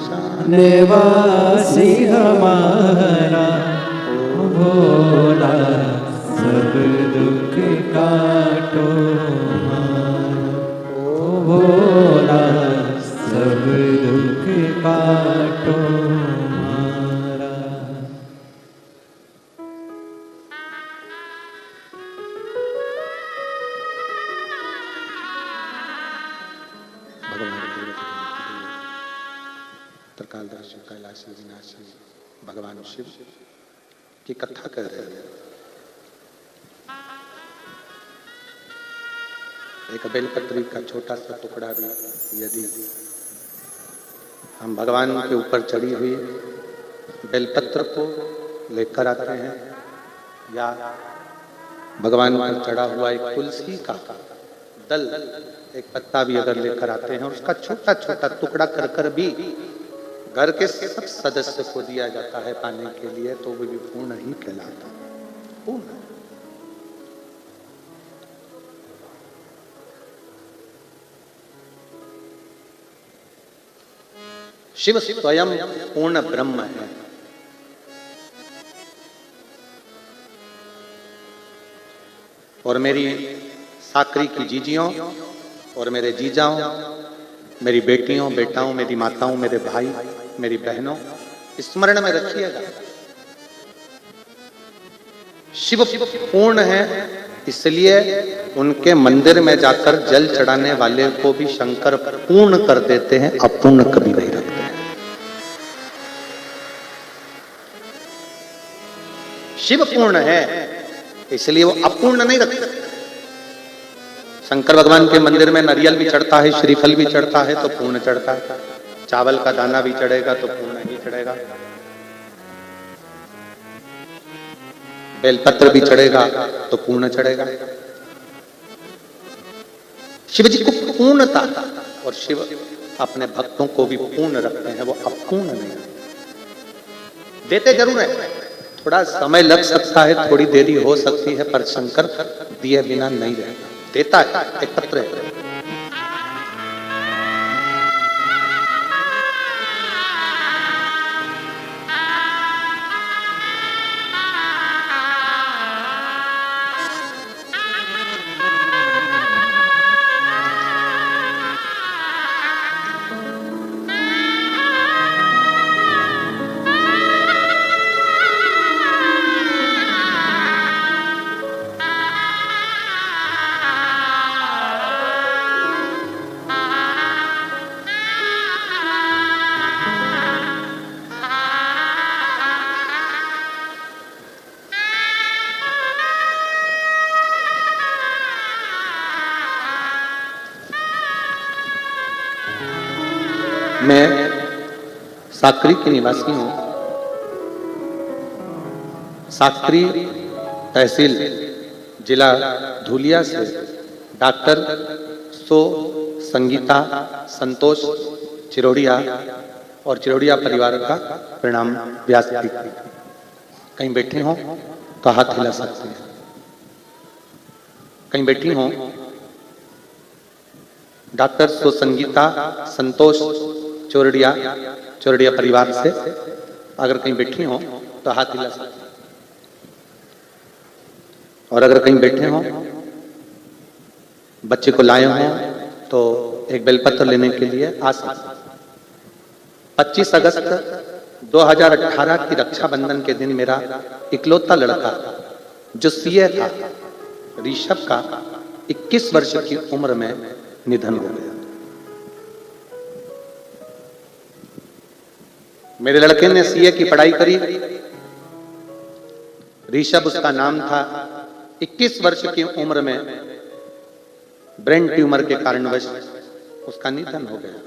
शानवासी हमारा भोला, सब दुख काटो भोला, सब दुख काटो मारा। त्रिकालदर्शी कैलाशी विनाशी भगवान शिव की कथा कर रहे हैं। एक बेलपत्री का छोटा सा टुकड़ा भी यदि हम भगवान के ऊपर चढ़ी हुई बेलपत्र को लेकर आते हैं, या भगवान पर चढ़ा हुआ एक तुलसी का दल, एक पत्ता भी अगर लेकर आते हैं और उसका छोटा छोटा टुकड़ा कर कर भी घर के सब सदस्य को दिया जाता है पाने के लिए, तो वो भी पूर्ण ही कहलाता है। पूर्ण। शिव स्वयं पूर्ण ब्रह्म है। और मेरी साकरी की जीजियों और मेरे जीजाओं, मेरी बेटियों बेटाओं, मेरी माताओं, मेरे भाई, मेरी बहनों, स्मरण में रखिएगा, शिव पूर्ण है, इसलिए उनके मंदिर में जाकर जल चढ़ाने वाले को भी शंकर पूर्ण कर देते हैं, अपूर्ण कभी नहीं रखते हैं। शिव पूर्ण है इसलिए वो अपूर्ण नहीं रखते। शंकर भगवान के मंदिर में नारियल भी चढ़ता है, श्रीफल भी चढ़ता है तो पूर्ण चढ़ता है, चावल का दाना भी चढ़ेगा तो पूर्ण ही चढ़ेगा, बेलपत्र भी चढ़ेगा तो पूर्ण चढ़ेगा। शिव जी को पूर्णता, और शिव अपने भक्तों को भी पूर्ण रखते हैं, वो अपूर्ण नहीं। देते जरूर है, थोड़ा समय लग सकता है, थोड़ी देरी हो सकती है, पर शंकर दिए बिना नहीं रहेगा, देता है, एक पत्र है। मैं साकरी की निवासी हूं। साकरी तहसील जिला धुलिया से डॉक्टर संगीता संतोष चिरोड़िया और चिरोड़िया परिवार का प्रणाम व्यास। कहीं बैठे हो तो हाथ हिला सकते हैं, कहीं बैठी हो। डॉक्टर संगीता संतोष चोरडिया परिवार से अगर कहीं बैठी हो तो हाथ हिला सकते हैं, और अगर कहीं बैठे हो, बच्चे को लाए हो तो एक बेलपत्र लेने के लिए आ सकते। 25 अगस्त 2018 की रक्षाबंधन के दिन मेरा इकलौता लड़का जो सीए था, ऋषभ का 21 वर्ष की उम्र में निधन हो गया। मेरे लड़के ने सीए की पढ़ाई करी, ऋषभ उसका नाम था। 21 वर्ष की उम्र में ब्रेन ट्यूमर के कारणवश उसका निधन हो गया।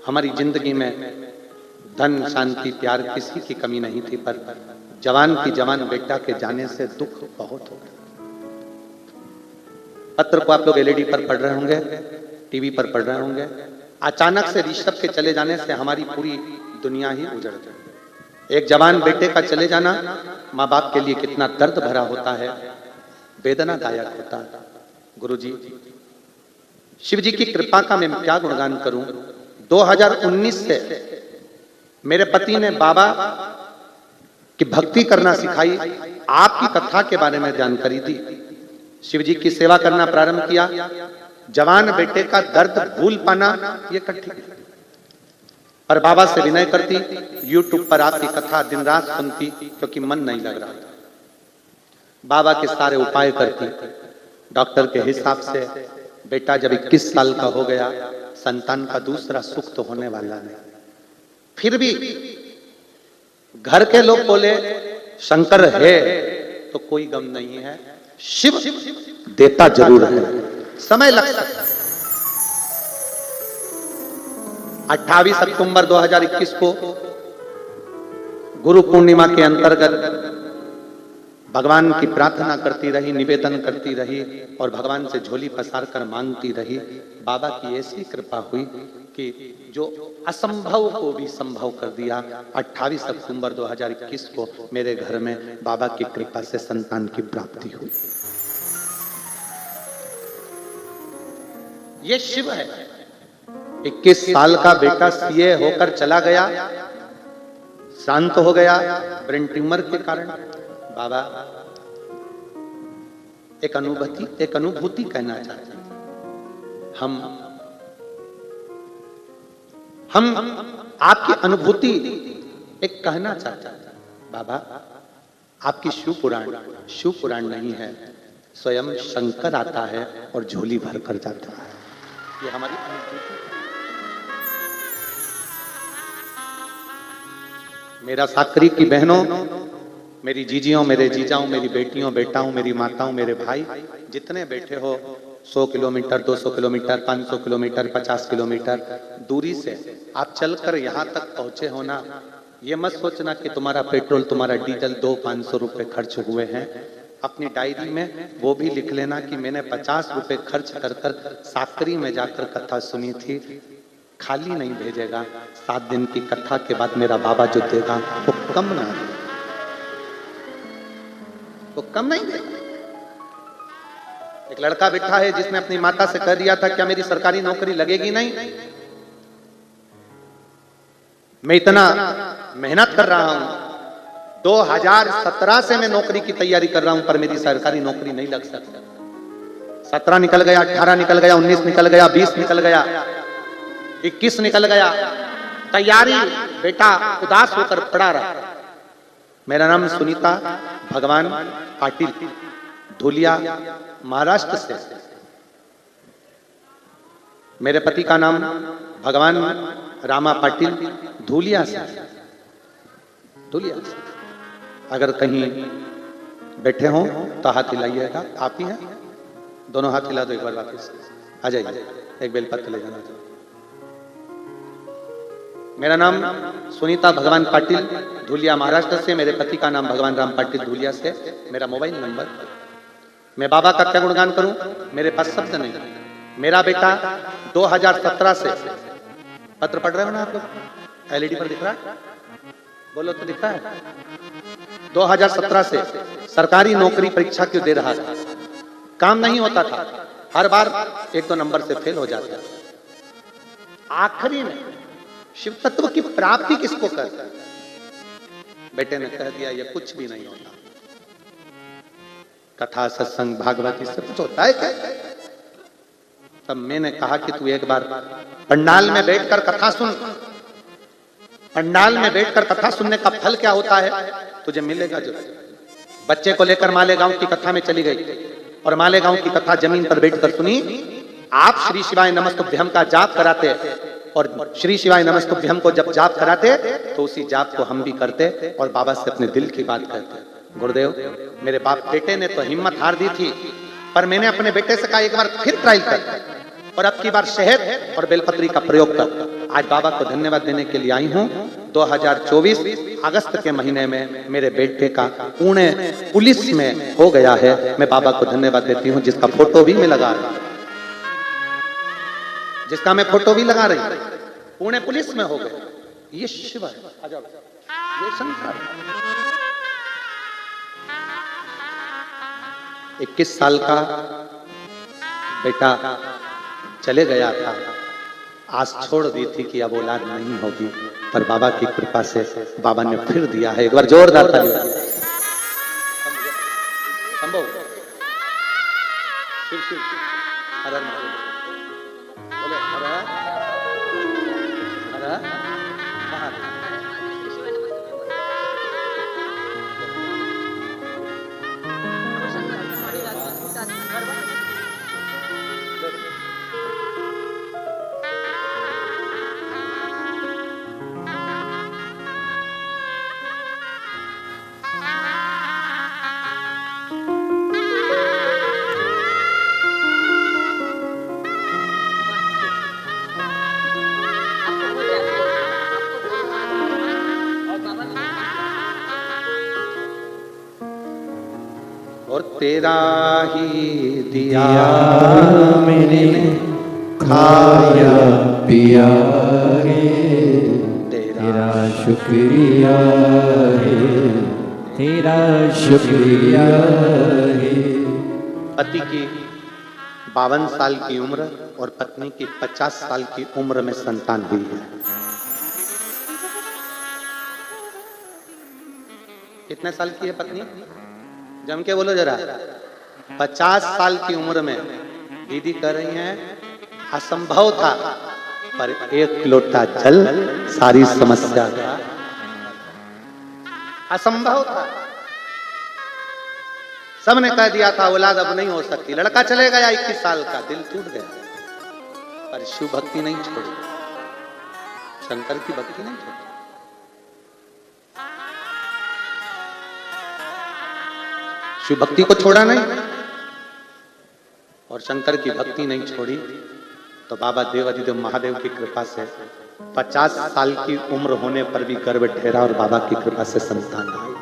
हमारी जिंदगी में धन, शांति, प्यार किसी की कमी नहीं थी, पर जवान की जवान बेटा के जाने से दुख बहुत हो गया। पत्र को आप लोग एलईडी पर पढ़ रहे होंगे, टीवी पर पढ़ रहे होंगे। अचानक से ऋषभ के चले जाने से हमारी पूरी दुनिया ही उजड़ गई। एक जवान बेटे का चले जाना माँ बाप के लिए कितना दर्द भरा होता है, वेदनादायक होता है। गुरुजी, शिव जी की कृपा का मैं क्या गुणगान करूं। 2019 से मेरे पति ने बाबा की भक्ति करना सिखाई, आपकी कथा के बारे में जानकारी दी, शिव जी की सेवा करना प्रारंभ किया। जवान बेटे का दर्द भूल पाना ये कठिन है, पर बाबा से विनय करती, यूट्यूब पर आपकी कथा दिन रात सुनती, क्योंकि मन नहीं लग रहा था। बाबा के सारे उपाय करती। डॉक्टर के हिसाब से बेटा जब 21 साल का हो गया, संतान का दूसरा सुख तो होने वाला नहीं। फिर भी घर के लोग बोले शंकर है तो कोई गम नहीं है, शिव देता जरूर है, समय लग सकता है। 28 अक्टूबर 2021 को गुरु पूर्णिमा के अंतर्गत भगवान की प्रार्थना करती रही, निवेदन करती रही और भगवान से झोली पसार कर मांगती रही। बाबा की ऐसी कृपा हुई कि जो असंभव को भी संभव कर दिया। 28 अक्टूबर 2021 को मेरे घर में बाबा की कृपा से संतान की प्राप्ति हुई। ये शिव है। 21 साल का बेटा सीए होकर चला गया, शांत हो गया ब्रेन ट्यूमर के कारण। बाबा एक अनुभूति कहना चाहते हैं। हम आपकी अनुभूति एक कहना चाहते हैं। बाबा आपकी शिव पुराण नहीं है, स्वयं शंकर आता है और झोली भर कर जाता है। ये हमारी अनुभूति। मेरा साकरी की बहनों, मेरी जीजियों, मेरे जीजाओं, मेरी बेटियों, बेटाओं, मेरी माताओं, मेरे भाई, जितने बैठे हो, 100 किलोमीटर, 200 किलोमीटर, 500 किलोमीटर, 50 किलोमीटर दूरी से आप चलकर यहाँ तक पहुंचे हो ना, ये मत सोचना कि तुम्हारा पेट्रोल, तुम्हारा डीजल 200-500 रुपए खर्च हुए हैं। अपनी डायरी में वो भी लिख लेना कि मैंने 50 रुपए खर्च कर साकरी में जाकर कथा सुनी थी। खाली नहीं भेजेगा। 7 दिन की कथा के बाद मेरा बाबा जो देगा वो कम ना, वो कम नहीं देगा। एक लड़का बैठा है जिसने अपनी माता से कह दिया था क्या मेरी सरकारी नौकरी लगेगी नहीं। मैं इतना मेहनत कर रहा हूं, 2017 से मैं नौकरी की तैयारी कर रहा हूं, पर मेरी सरकारी नौकरी नहीं लग सकती। 17 निकल गया, 18 निकल गया, 19 निकल गया, 20 निकल गया, 21 निकल गया। तैयारी बेटा उदास होकर पड़ा रहा। मेरा नाम सुनीता भगवान पाटिल, धुलिया, महाराष्ट्र से। मेरे पति का नाम भगवान रामा पाटिल, धुलिया से। धुलिया से अगर कहीं बैठे हो तो हाथ हिलाइएगा। आप ही हैं? दोनों हाथ हिला दो एक बार, वापस आ जाइए। एक बेलपत्र ले जाना। मेरा नाम सुनीता भगवान पाटिल, धुलिया, महाराष्ट्र से। मेरे पति का नाम भगवान राम पाटिल, धुलिया से। मेरा मोबाइल नंबर। मैं बाबा का क्या गुणगान करूं, मेरे पास शब्द नहीं। मेरा बेटा 2017 से, पत्र पढ़ रहे हो ना आप लोग, एलईडी पर दिख रहा है, बोलो तो दिख रहा है। 2017 से सरकारी नौकरी परीक्षा क्यों दे रहा था, काम नहीं होता था, हर बार 1-2 नंबर से फेल हो जाता। आखिरी में शिव तत्व की प्राप्ति किसको कर, बेटे ने कह दिया ये कुछ भी नहीं होता। कथा, सत्संग, भागवत इससे कुछ होता है क्या? तब मैंने कहा कि तू एक बार पंडाल में बैठकर कथा सुन। पंडाल में बैठकर कथा सुनने का फल क्या होता है तुझे मिलेगा जरूर। बच्चे को लेकर मालेगांव की कथा में चली गई और मालेगांव की कथा जमीन पर बैठकर सुनी। आप श्री शिवाय नमस्तुभ्यम का जाप कराते और श्री शिवाय नमस्तुभ्यम को जब जाप कराते तो उसी जाप को हम भी करते और बाबा से अपने दिल की बात करते। गुरुदेव, मेरे बाप बेटे ने तो हिम्मत हार दी थी, पर मैंने अपने बेटे से कहा एक बार फिर ट्राई कर और अब की बार शहद और बेलपत्री का प्रयोग कर। आज बाबा को धन्यवाद देने के लिए आई हूं। 2024 अगस्त के महीने में मेरे बेटे का पुणे पुलिस में हो गया है। मैं बाबा को धन्यवाद देती हूं, जिसका फोटो भी मैं लगा रहा हूं, जिसका मैं फोटो भी लगा रही हूं। पुणे पुलिस में हो गया। ये शिव है, ये शंकर। 21 साल का बेटा चले गया था, आस छोड़ दी थी कि अब औलाद नहीं होगी, पर बाबा की कृपा से बाबा ने फिर दिया है। एक बार जोरदार ताली। संभव शिव शिव हर हर बोले हर हर महादेव। और तेरा ही दिया मैंने खाया पिया है, तेरा शुक्रिया है, तेरा शुक्रिया है। पति की 52 साल की उम्र और पत्नी की 50 साल की उम्र में संतान हुई है। कितने साल की है पत्नी? जम के बोलो जरा। 50 साल की उम्र में दीदी कह रही हैं असंभव था, पर एक लोटा जल सारी समस्या का असंभव था। सबने कह दिया था औलाद अब नहीं हो सकती। लड़का चले गया 21 साल का, दिल टूट गया, पर शिव भक्ति नहीं छोड़ी, शंकर की भक्ति नहीं छोड़ी। शिव भक्ति को छोड़ा नहीं और शंकर की भक्ति नहीं छोड़ी, तो बाबा देवाधिदेव महादेव की कृपा से 50 साल की उम्र होने पर भी गर्भ ठहरा और बाबा की कृपा से संतान आई।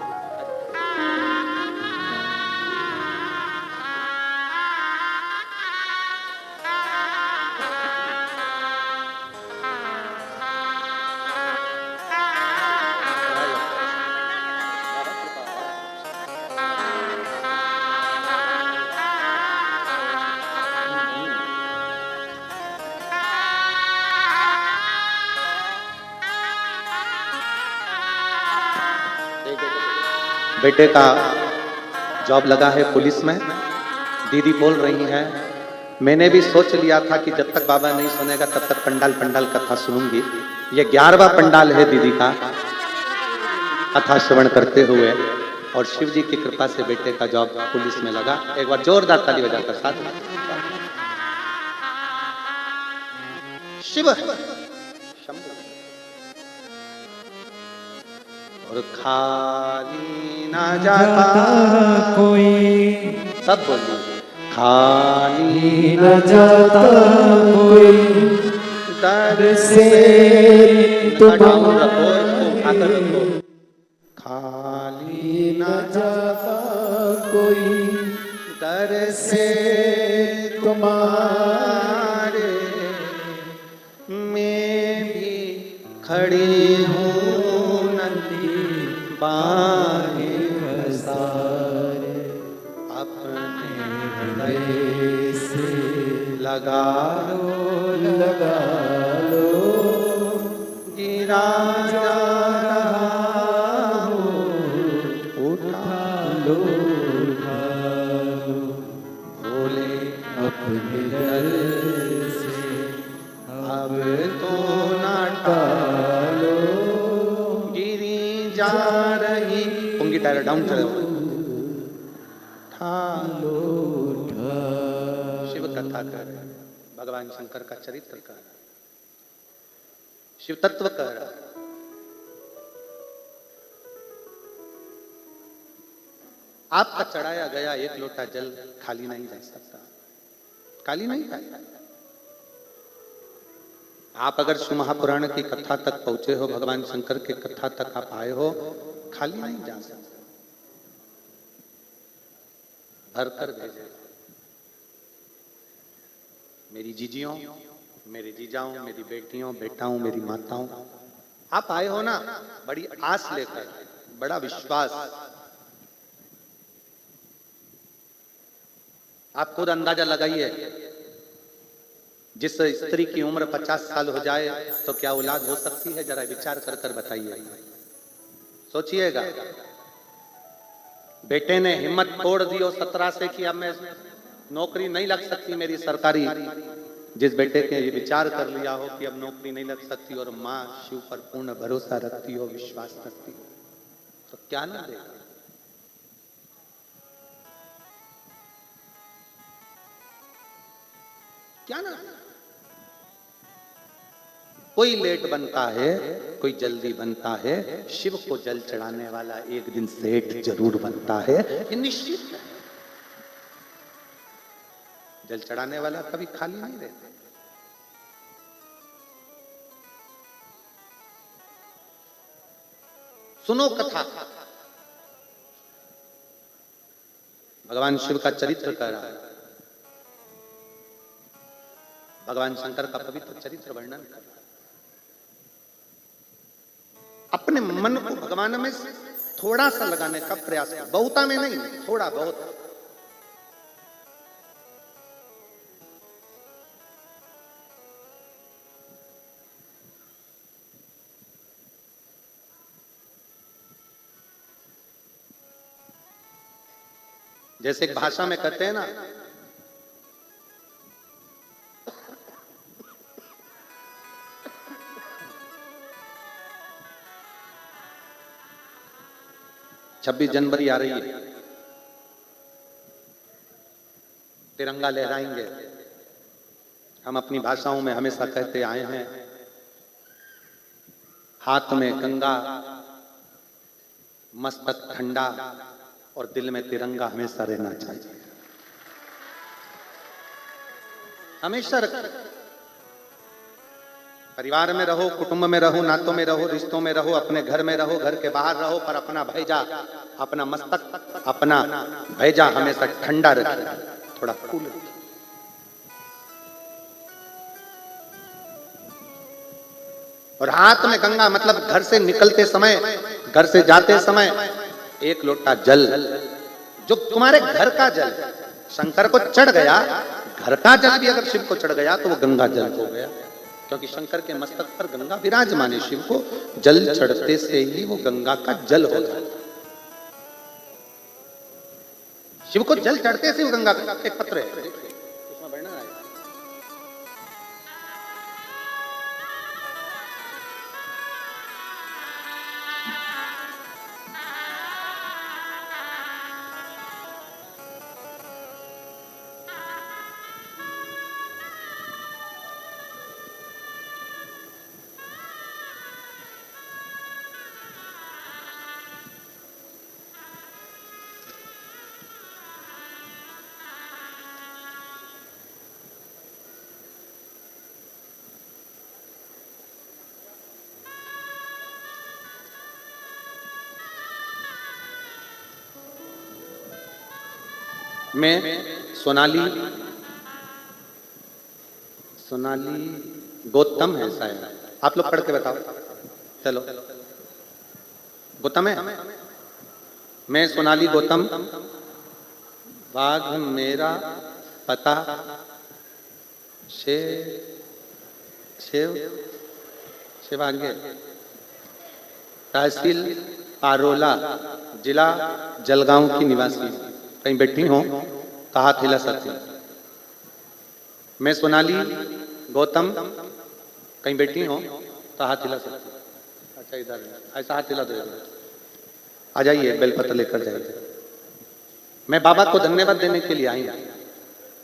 बेटे का जॉब लगा है पुलिस में। दीदी बोल रही है मैंने भी सोच लिया था कि जब तक बाबा नहीं सुनेगा तब तक पंडाल कथा सुनूंगी। ये 11वां पंडाल है दीदी का कथा श्रवण करते हुए, और शिव जी की कृपा से बेटे का जॉब पुलिस में लगा। एक बार जोरदार ताली बजाकर साथ शिव और खाली ना जाता कोई, सब बोलिए खाली न जाता कोई, दर से तुम्हारा खाली न जाता कोई, दर से तुम्हारे मैं भी खड़ी हूँ नंदी बाहे सारे अपने गले से लगा लगा लो, गिरा जा रहा हूँ उठा लो उठा लो, भोले अपने दर से अब तो ना टालो, गिरी जा रही पुंगी टायर डाउन चले लो उठा। शिव कथा कर भगवान शंकर का चरित्र कर शिव तत्व कह रहा है। आपका चढ़ाया गया एक लोटा जल खाली नहीं जा सकता, खाली नहीं जाएगा। आप अगर शिव महापुराण की कथा तक पहुंचे हो, भगवान शंकर के कथा तक आप आए हो, खाली नहीं जा सकते, भर कर भेजे। मेरी जीजियों, मेरे जीजाओं, मेरी बेटियों, बेटाओं, मेरी माताओं, आप आए हो ना बड़ी आस लेकर, बड़ा विश्वास। आप खुद अंदाजा लगाइए, जिस स्त्री की उम्र 50 साल हो जाए तो क्या औलाद हो सकती है? जरा विचार कर कर बताइए, सोचिएगा। बेटे ने हिम्मत तोड़ दी हो 17 से कि अब मैं नौकरी नहीं लग सकती मेरी सरकारी। जिस बेटे के ये विचार कर लिया हो कि अब नौकरी नहीं लग सकती और माँ शिव पर पूर्ण भरोसा रखती हो, विश्वास रखती हो, तो क्या ना देगा। क्या ना, कोई लेट बनता है, कोई जल्दी बनता है, शिव को जल चढ़ाने वाला एक दिन सेठ जरूर बनता है, ये निश्चित है। जल चढ़ाने वाला कभी खाली नहीं रहता। सुनो कथा, भगवान शिव का चरित्र कह रहा है, भगवान शंकर का पवित्र चरित्र वर्णन कर रहा है। अपने मन को भगवान में थोड़ा सा लगाने का प्रयास कर, बहुता में नहीं, थोड़ा बहुत। जैसे एक भाषा में कहते हैं ना, छब्बीस जनवरी आ रही है, तिरंगा लहराएंगे। हम अपनी भाषाओं में हमेशा कहते आए हैं, हाथ में गंगा, मस्तक ठंडा और दिल में तिरंगा हमेशा रहना चाहिए, हमेशा रखें। परिवार में रहो, कुटुंब में रहो, नातों में रहो, रिश्तों में रहो, अपने घर में रहो, घर के बाहर रहो, पर अपना भैजा, अपना मस्तक, अपना भैजा हमेशा ठंडा रखें, थोड़ा कूल रखें। और हाथ में गंगा मतलब घर से निकलते समय, घर से जाते समय एक लोटा जल, जो तुम्हारे घर का जल, शंकर को चढ़ गया, घर का जल भी अगर शिव को चढ़ गया तो वो गंगा जल हो गया, क्योंकि शंकर के मस्तक पर गंगा विराजमान है। शिव को जल चढ़ते से ही वो गंगा का जल हो जाता। शिव को जल चढ़ते से वो गंगा का एक पत्र है, उसमें वर्णन आया। मैं सोनाली गौतम है शायद, आप लोग पढ़ के बताओ। चलो, गौतम है। मैं सोनाली गौतम, बाघ मेरा पता, शिवांगे, तहसील पारोला, जिला जलगांव की निवासी। कहीं बैठी हो तो हाथ हिला सकती। मैं सोनाली गौतम, कहीं बैठी हो तो हाथ हिला सकती। अच्छा, इधर ऐसा हाथ हिला दो, आ जाइए, बेलपत्र लेकर जाइए। मैं बाबा को धन्यवाद देने के लिए आई।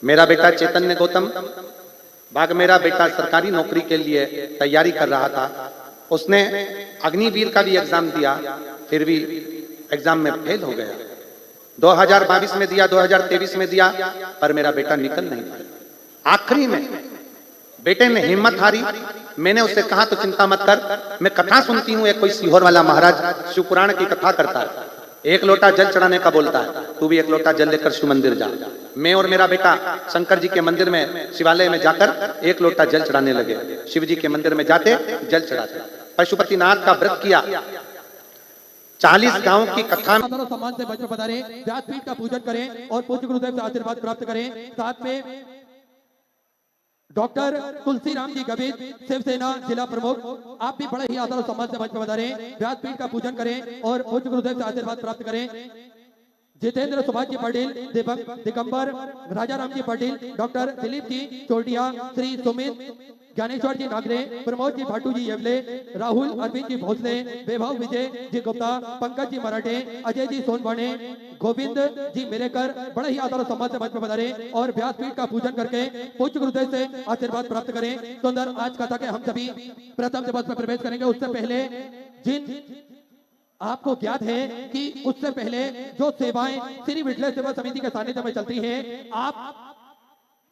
मेरा बेटा चैतन्य गौतम भाग मेरा बेटा सरकारी नौकरी के लिए तैयारी कर रहा था। उसने अग्निवीर का भी एग्जाम दिया, फिर भी एग्जाम में फेल हो गया। 2022 में दिया, 2023 में दिया, पर मेरा बेटा निकल नहीं पाया। आखिरी में बेटे ने हिम्मत हारी। मैंने उससे कहा तो चिंता मत कर, मैं कथा सुनती हूँ, एक कोई सीहोर वाला महाराज शिवपुराण की कथा करता है, एक लोटा जल चढ़ाने का बोलता है, तू भी एक लोटा जल लेकर शिव मंदिर जा। मैं और मेरा बेटा शंकर जी के मंदिर में, शिवालय में जाकर एक लोटा जल चढ़ाने लगे। शिव जी के मंदिर में जाते जल चढ़ाते, पशुपतिनाथ का व्रत किया। 40 गांव की कथा में सम्मान से मंच पर पधारें, व्यासपीठ का पूजन करें और पूज्य गुरुदेव से आशीर्वाद प्राप्त करें। साथ में डॉक्टर तुलसीराम जी गबीर, शिवसेना जिला प्रमुख, आप भी बड़े ही आदर और सम्मान से मंच पर पधारें, व्यासपीठ का पूजन करें और पूज्य गुरुदेव से आशीर्वाद प्राप्त करें। जितेंद्र सुभाष जी पाटिल, दिगंबर राजा राम जी पाटिल, डॉक्टर दिलीप जी चोटिया, श्री सुमित ज्ञानेश्वर जी नागरे, प्रमोद जी भाटू जी येवले, राहुल अरविंद जी भोसले, वैभव विजय जी गुप्ता, पंकज जी मराठे, अजय जी सोनवाने, गोविंद जी मेरेकर, बड़े ही आदर और सम्मान से मंच पर पधारें और व्यासपीठ का पूजन करके पूज्य गुरुदेव से आशीर्वाद प्राप्त करें। सुंदर आज कथा के हम सभी प्रथम दिवस में प्रवेश करेंगे। उससे पहले जिन आपको ज्ञात है कि उससे पहले जो सेवाएं श्री विठले सेवा समिति के सानिध्य में चलती है, आप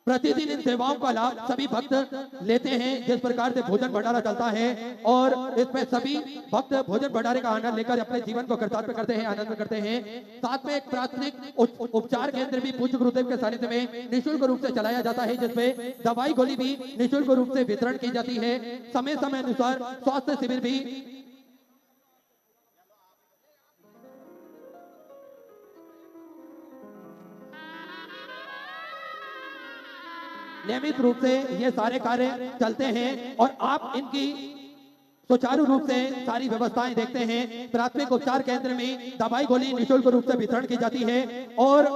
प्रतिदिन इन सेवाओं का लाभ सभी भक्त लेते हैं। जिस प्रकार से भोजन भंडारा चलता है और इसमें सभी भक्त भोजन भंडारे का आनंद लेकर अपने जीवन को कृतार्थ करते हैं, आनंद करते हैं। साथ में एक प्राथमिक उपचार केंद्र भी पूज्य गुरुदेव के सानिध्य में निःशुल्क रूप से चलाया जाता है, जिसमें दवाई गोली भी निःशुल्क रूप से वितरण की जाती है। समय समय अनुसार स्वास्थ्य शिविर भी नियमित रूप से ये सारे कार्य चलते हैं और आप इनकी सुचारू रूप से सारी व्यवस्थाएं देखते हैं। प्राथमिक उपचार केंद्र में दवाई गोली निःशुल्क रूप से वितरण की जाती है और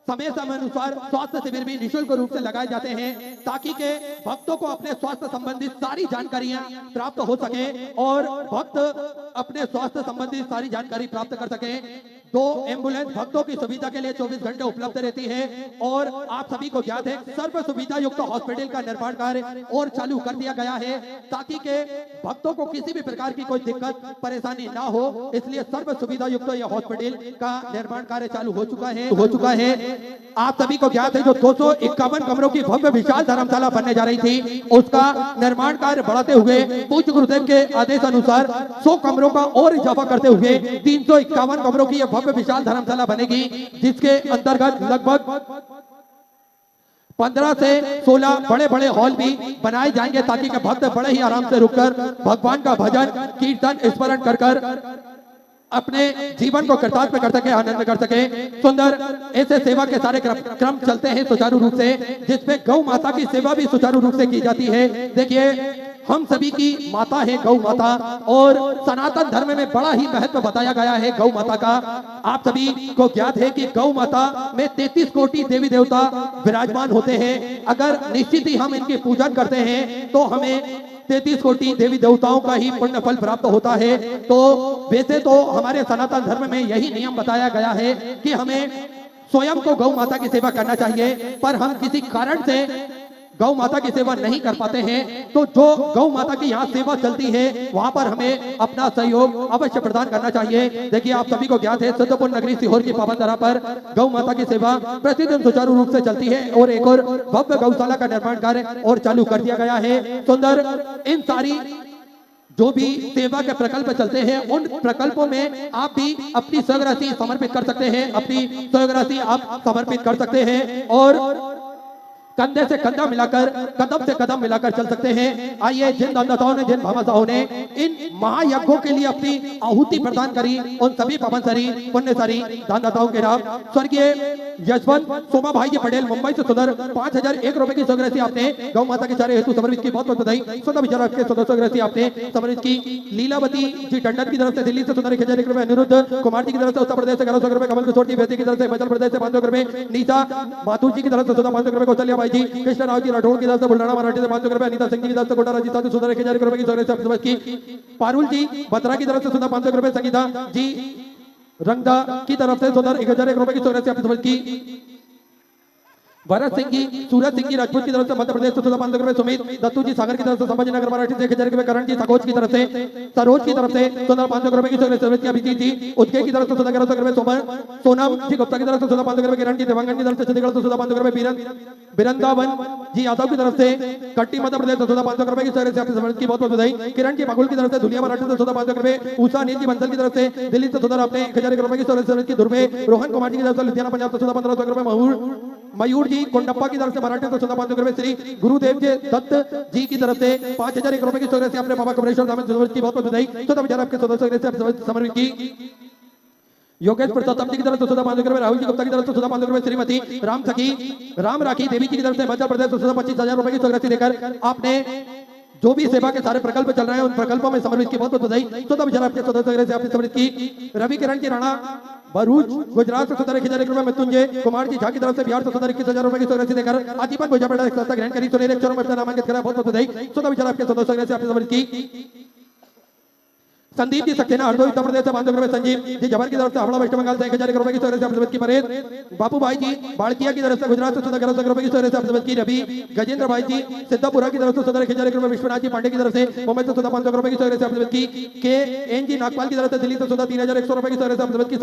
समय समय अनुसार स्वास्थ्य शिविर भी निःशुल्क रूप से लगाए जाते हैं, ताकि के भक्तों को अपने स्वास्थ्य संबंधित सारी जानकारियां प्राप्त हो सके और भक्त अपने स्वास्थ्य संबंधी सारी जानकारी प्राप्त कर सके। 2 एम्बुलेंस भक्तों की सुविधा के लिए 24 घंटे उपलब्ध रहती है और आप सभी को ज्ञात है सर्व सुविधा युक्त हॉस्पिटल का निर्माण कार्य और चालू कर दिया गया है, ताकि के भक्तों को किसी भी प्रकार की कोई दिक्कत परेशानी ना हो। इसलिए सर्व सुविधा युक्त यह हॉस्पिटल का निर्माण कार्य चालू हो चुका है। आप सभी को ज्ञात है जो 251 कमरों की भव्य विशाल धर्मशाला बनने जा रही थी, उसका निर्माण कार्य बढ़ाते हुए पूज्य गुरुदेव के आदेश अनुसार 100 कमरों का और इजाफा करते हुए 351 कमरों की यह भव्य विशाल धर्मशाला बनेगी, जिसके अंतर्गत लगभग 15 से 16 बड़े बड़े हॉल भी बनाए जाएंगे, ताकि के भक्त बड़े ही आराम से रुककर भगवान का भजन कीर्तन स्मरण कर अपने जीवन को कृतार्थ कर सके, आनंद कर सके। सुंदर ऐसे सेवा के सारे क्रम चलते हैं सुचारू रूप से, जिसमें गौ माता की सेवा भी सुचारू रूप से की जाती है। देखिए हम सभी की माता है गौ माता और सनातन धर्म में बड़ा ही महत्व बताया गया है गौ माता का। आप सभी को ज्ञात है कि गौ माता में 33 कोटि देवी देवता विराजमान होते हैं। अगर निश्चित ही हम इनकी पूजन करते हैं तो हमें 33 कोटि देवी देवताओं का ही पुण्य फल प्राप्त होता है। तो वैसे तो हमारे सनातन धर्म में यही नियम बताया गया है कि हमें स्वयं को गौ माता की सेवा करना चाहिए, पर हम किसी कारण से गौ माता की सेवा नहीं कर पाते हैं, तो जो गौ माता की यहाँ सेवा चलती है वहां पर हमें अपना सहयोग अवश्य प्रदान करना चाहिए। देखिए आप सभी को ज्ञात है सिद्धपुर नगरी सीहोर की पावन धरा पर गौ माता की सेवा प्रतिदिन सुचारू रूप से चलती है और एक और भव्य गौशाला का निर्माण कार्य और चालू कर दिया गया है। सुंदर इन सारी जो भी सेवा के प्रकल्प चलते हैं उन प्रकल्पों में आप भी अपनी सहयोग समर्पित कर सकते हैं, अपनी सहयोग आप समर्पित कर सकते हैं और कंधे से कंधा मिलाकर कदम से कदम मिलाकर चल सकते हैं। आइए जिन दानदाताओं ने जिन भामाशाहों ने इन महायज्ञों के लिए अपनी आहुति प्रदान करी, उन सभी पवनसरी पुण्यसरी दानदाताओं के नाम स्वर्गीय यशवंत सोमा भाई जी पटेल मुंबई से सुंदर 5001 रुपए की सौगरसी आपने गौ माता के चारे हेतु समर्पित की, बहुत बहुत बधाई। स्वतः विचार के सौगरसी आपने समर्पित की। लीलावती जी टंडन की तरफ से दिल्ली से सुंदर 1001 रुपए, अनिरुद्ध कुमार जी की तरफ से उत्तर प्रदेश से 1100 रुपए, कमल किशोर जी बेती की तरफ से हिमाचल प्रदेश से 500 रुपए, नीता माथुर जी की तरफ से 500 रुपए, कौशल्या जी कृष्ण राव जी राठौड़ की तरफ से बुल्ढाना मराठी से 500 रुपए, अनीता सिंह जी की तरफ से कोटा राजस्थान से सुंदर 1000 रुपए की सौगरसी की। पारुल जी बत्रा की तरफ से सुंदर 500 रुपए, संगीता जी रंगदा की तरफ से सुंदर 1001 रुपए की सौगरसी की। भरत सिंह जी, सूरज सिंह जी राजपूत की तरफ से मध्य प्रदेश से 14,500 रुपए, सुमित दत्तू जी सागर की तरफ से, संभाजी नगर मराठी से 1,000 रुपए, करण जी सकोच की तरफ से, सरोज की तरफ से 14,500 रुपए की सर्विस की, अभिजीत जी उदके की तरफ से 14,500 रुपए, सोनम जी गुप्ता की तरफ से 14,500 रुपए, किरण जी देवांगन की तरफ से छत्तीसगढ़ से 14,500 रुपए, बिरंदावन जी यादव की तरफ से कट्टी मध्य प्रदेश से 14,500 रुपए की सर्विस की बहुत बहुत बधाई, किरण जी बागुल की तरफ से दुनिया मराठी से 14,500 रुपए, उषा नील जी बंसल की तरफ से दिल्ली से 14 अपने 1,000 रुपए की सर्विस की, दुर्वे रोहन कुमार जी की तरफ से लुधियाना पंजाब से 14,500 रुपए, मयूर जी कोंडप्पा की तरफ से मराठी से 14,500 रुपए, श्री गुरुदेव जी दत्त जी की तरफ से 5,000 रुपए की सर्विस अपने बाबा कमलेश्वर धाम की बहुत बहुत बधाई, 14,000 आपके सदस्य समर्पित की, योगेश प्रताप जी की तरफ से 14,500 रुपए, राहुल जी गुप्ता की तरफ से 14,500 रुपए, श्रीमती राम सखी राम राखी देवी जी की तरफ से मध्य प्रदेश से 25,000 रुपए की सर्विस देकर आपने जो भी सेवा के सारे प्रकल्प चल रहे हैं उन प्रकल्पों में समर्पित की बहुत बहुत बधाई, 14,000 आपके सदस्य आपने समर्पित की, रवि किरण की राणा भरूच गुजरात से 17,000 रुपए, मृत्युंजय कुमार जी झा की तरफ से बिहार से 21,000 रुपए की सर्विस देकर आजीवन भोजा बेटा ग्रहण करी, तो एक चरण में अपना नामांकित करा, बहुत बहुत बधाई, 14,000 आपके सदस्य आपने समर्पित की, संदीप जी सक्सेना हरदोई उत्तर प्रदेश से 500 रुपए, संजीव जी जबर की तरफ से हावड़ा वेस्ट बंगाल से 1,000 रुपए की सर्विस आपने की, परेश बापू भाई जी बाड़किया की तरफ से गुजरात से 14,000 रुपए की सर्विस आपने की, रवि गजेंद्र भाई जी सिद्धापुरा की तरफ से 17,000 रुपए, विश्वनाथ जी पांडे की तरफ से मुंबई से 14,500 रुपए की सर्विस आपने की, के एन जी नागपाल की तरफ से दिल्ली से 3,100 रुपए की सर्विस आपने की,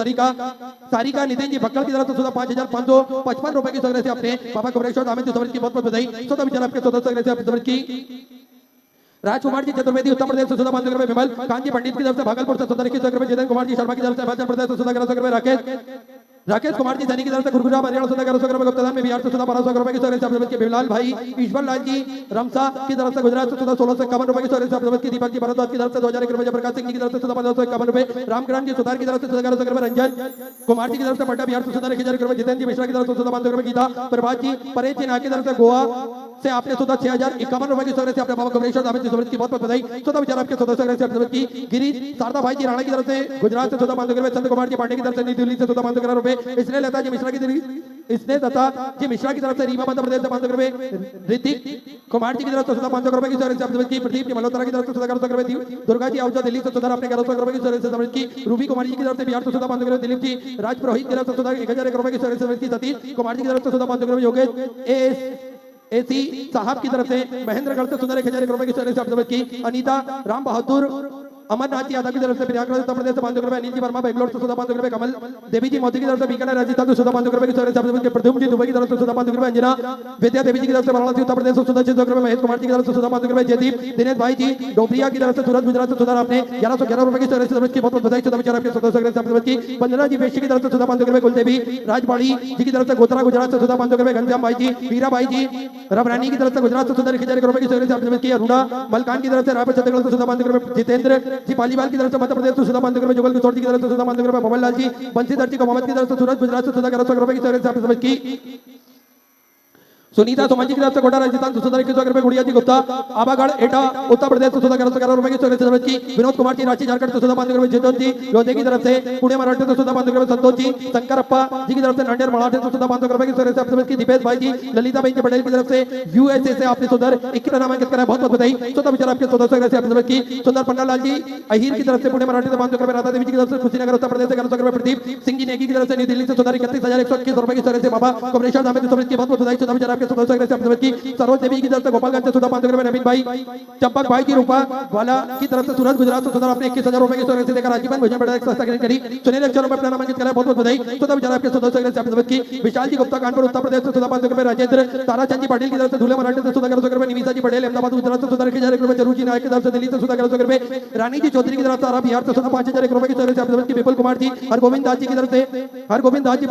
सारिका नितिन जी भक्कल की तरफ से 5,555 रुपए की सर्विस आपने बाबा कमलेश्वर धाम की बहुत बहुत बधाई, 14,000 आपके सदस्य आपने की, राजकुमार जी चतुर्वेदी उत्तर प्रदेश से 14,500 रुपए, विमल कांजी पंडित की तरफ से भागलपुर से 17,000 रुपए, जितेंद्र कुमार जी शर्मा की तरफ से हिमाचल प्रदेश से 14,000 रुपए, राकेश कुमार जी सैनी की तरफ से गुरुग्राम हरियाणा से 1100 रुपए, गुप्तादान में बिहार से 1200 रुपए की सर्विस आपने की, बिमलाल भाई ईश्वर लाल जी रमसा की तरफ से गुजरात से 1651 रुपए की सर्विस आपने की, दीपक जी भारद्वाज की तरफ से 2,000 रुपए, प्रकाश सिंह जी की तरफ से 1551 रुपए, रामकरण जी सुधार की तरफ से 1100 रुपए, रंजन कुमार जी की तरफ से पटना बिहार से 17,000 रुपए, जितेंद्र जी मिश्रा की तरफ से 14,500 रुपए, गीता प्रभात जी परेश जी नाग की तरफ से गोवा से आपने 6,051 रुपए की सर्विस आपने बाबा कमलेश्वर धाम की बहुत बहुत बधाई, 14,000 आपके सदस्य आपने की, गिरीश शारदा भाई जी राणा की तरफ से गुजरात से 14,500 रुपए, चंद्र कुमार जी पांडे की तरफ से नई दिल्ली से 14,500 रुपए, इसने लता जी मिश्रा की इसने दत्ता जी मिश्रा की तरफ से रीवा मध्य प्रदेश से 500 रुपए, ऋतिक कुमार जी की तरफ से 500 रुपए की सर्विस आपने की, प्रदीप जी मल्होत्रा की तरफ से 1100 रुपए, दुर्गा जी आउजा दिल्ली से 14 अपने 1100 रुपए की सर्विस समझ की, रूबी कुमार जी की तरफ से बिहार से 500 रुपए, दिलीप जी राज पुरोहित की तरफ से 1,001 रुपए की सर्विस समझ की, सतीश कुमार जी की तरफ से 500 रुपए, योगेश एसी साहब की तरफ से महेंद्रगढ़ से 1,000 रुपए की सर्विस आपने की, अनीता राम बहादुर अमरनाथ यादव की तरफ से प्रयागराज उत्तर प्रदेश से 500 रुपए, अनिल जी वर्मा बेंगलोर से 500 रुपए, कमल देवी जी मोदी की तरफ से बीकानेर राजस्थान से 500 रुपए की सर्विस आपने की, प्रद्युम्न जी दुबई की तरफ से 500 रुपए, अंजना विद्या देवी जी की तरफ से वाराणसी उत्तर प्रदेश से 600 रुपए, महेश कुमार जी की तरफ से 500 रुपए, जयदीप दिनेश भाई जी डोबरिया की तरफ से सूरत गुजरात से 14 आपने 1111 रुपए की सर्विस की बहुत बधाई, 14,000 आपके सदस्य आपने की, वंदना जी बेशी की तरफ से 500 रुपए, कुलदेवी राजबाड़ी जी की तरफ से गोतरा गुजरात से 500 रुपए, घनश्याम भाई जी वीरा भाई जी रबरानी की तरफ से गुजरात से 1,000 रुपए की सर्विस आपने की, अरुणा मलकान की तरफ से रायपुर छत्तीसगढ़ से 500 रुपए, जितेंद्र जी पालीवाल की तरफ से मध्य प्रदेश से 500 रुपए, जुगल किशोर जी की तरफ से 500 रुपए, भवन लाल जी बंसीधर जी को मोहम्मद की तरफ से सूरत गुजरात से 1100 रुपए की सर्विस आपने की, सुनीता सोमन जी की तरफ से कोटा राजस्थान से 21 रुपए, गुड़िया जी गुप्ता आबागढ़ एटा उत्तर प्रदेश से 1111 रुपए की सर्विस की, विनोद कुमार जी रांची झारखंड से 500 रुपए, जितेंद्र जी लोधे की तरफ से पुणे मराठी से 500 रुपए, संतोष जी शंकरप्पा जी की तरफ से नांदेड़ मराठी से 500 रुपए की सर्विस आपने की, दीपेश भाई जी ललिता बहन पटेल की तरफ से यूएसए से आपने सुंदर 21 नामांकित करा, बहुत बहुत बधाई, 14,000 आपके सदस्य आपने की, सुंदर पंडा लाल जी अहिर की तरफ से पुणे मराठी से 500 रुपए, राधा देवी जी की तरफ से कुशीनगर उत्तर प्रदेश से 1100 रुपए, प्रदीप सिंह जी नेगी की तरफ से नई दिल्ली से 31,121 रुपए की सर्विस, बाबा कमलेश्वर धाम की बहुत बहुत बधाई, 14,000 आपके सदस्य आपने की, सरोज देवी की तरफ से गोपालगंज से 500 रुपए, नवीन भाई चंपक भाई जी रूपा वाला की तरफ से सूरत गुजरात से अपने 21,000 रुपए की सर्विस देकर आजीवन भोजन बेटा सस्ता करी, सुनील अक्षर रुपए अपना नामांकित करा, बहुत बहुत बधाई, 14,000 आपके सदस्य आपने की, विशाल जी गुप्ता कानपुर उत्तर प्रदेश से 500 रुपए, राजेंद्र ताराचंद जी पाटिल की तरफ से धुले मराठी से 1100 रुपए, निमिषा जी पटेल अहमदाबाद गुजरात से 1,000 रुपए, जरूर जी नायक की तरफ से दिल्ली से 1100 रुपए, रानी जी चौधरी की तरफ से बिहार से 5,000 रुपए की सर्विस आपने की, विपुल कुमार जी हरगोविंद दास जी की तरफ से हरगोविंद दास जी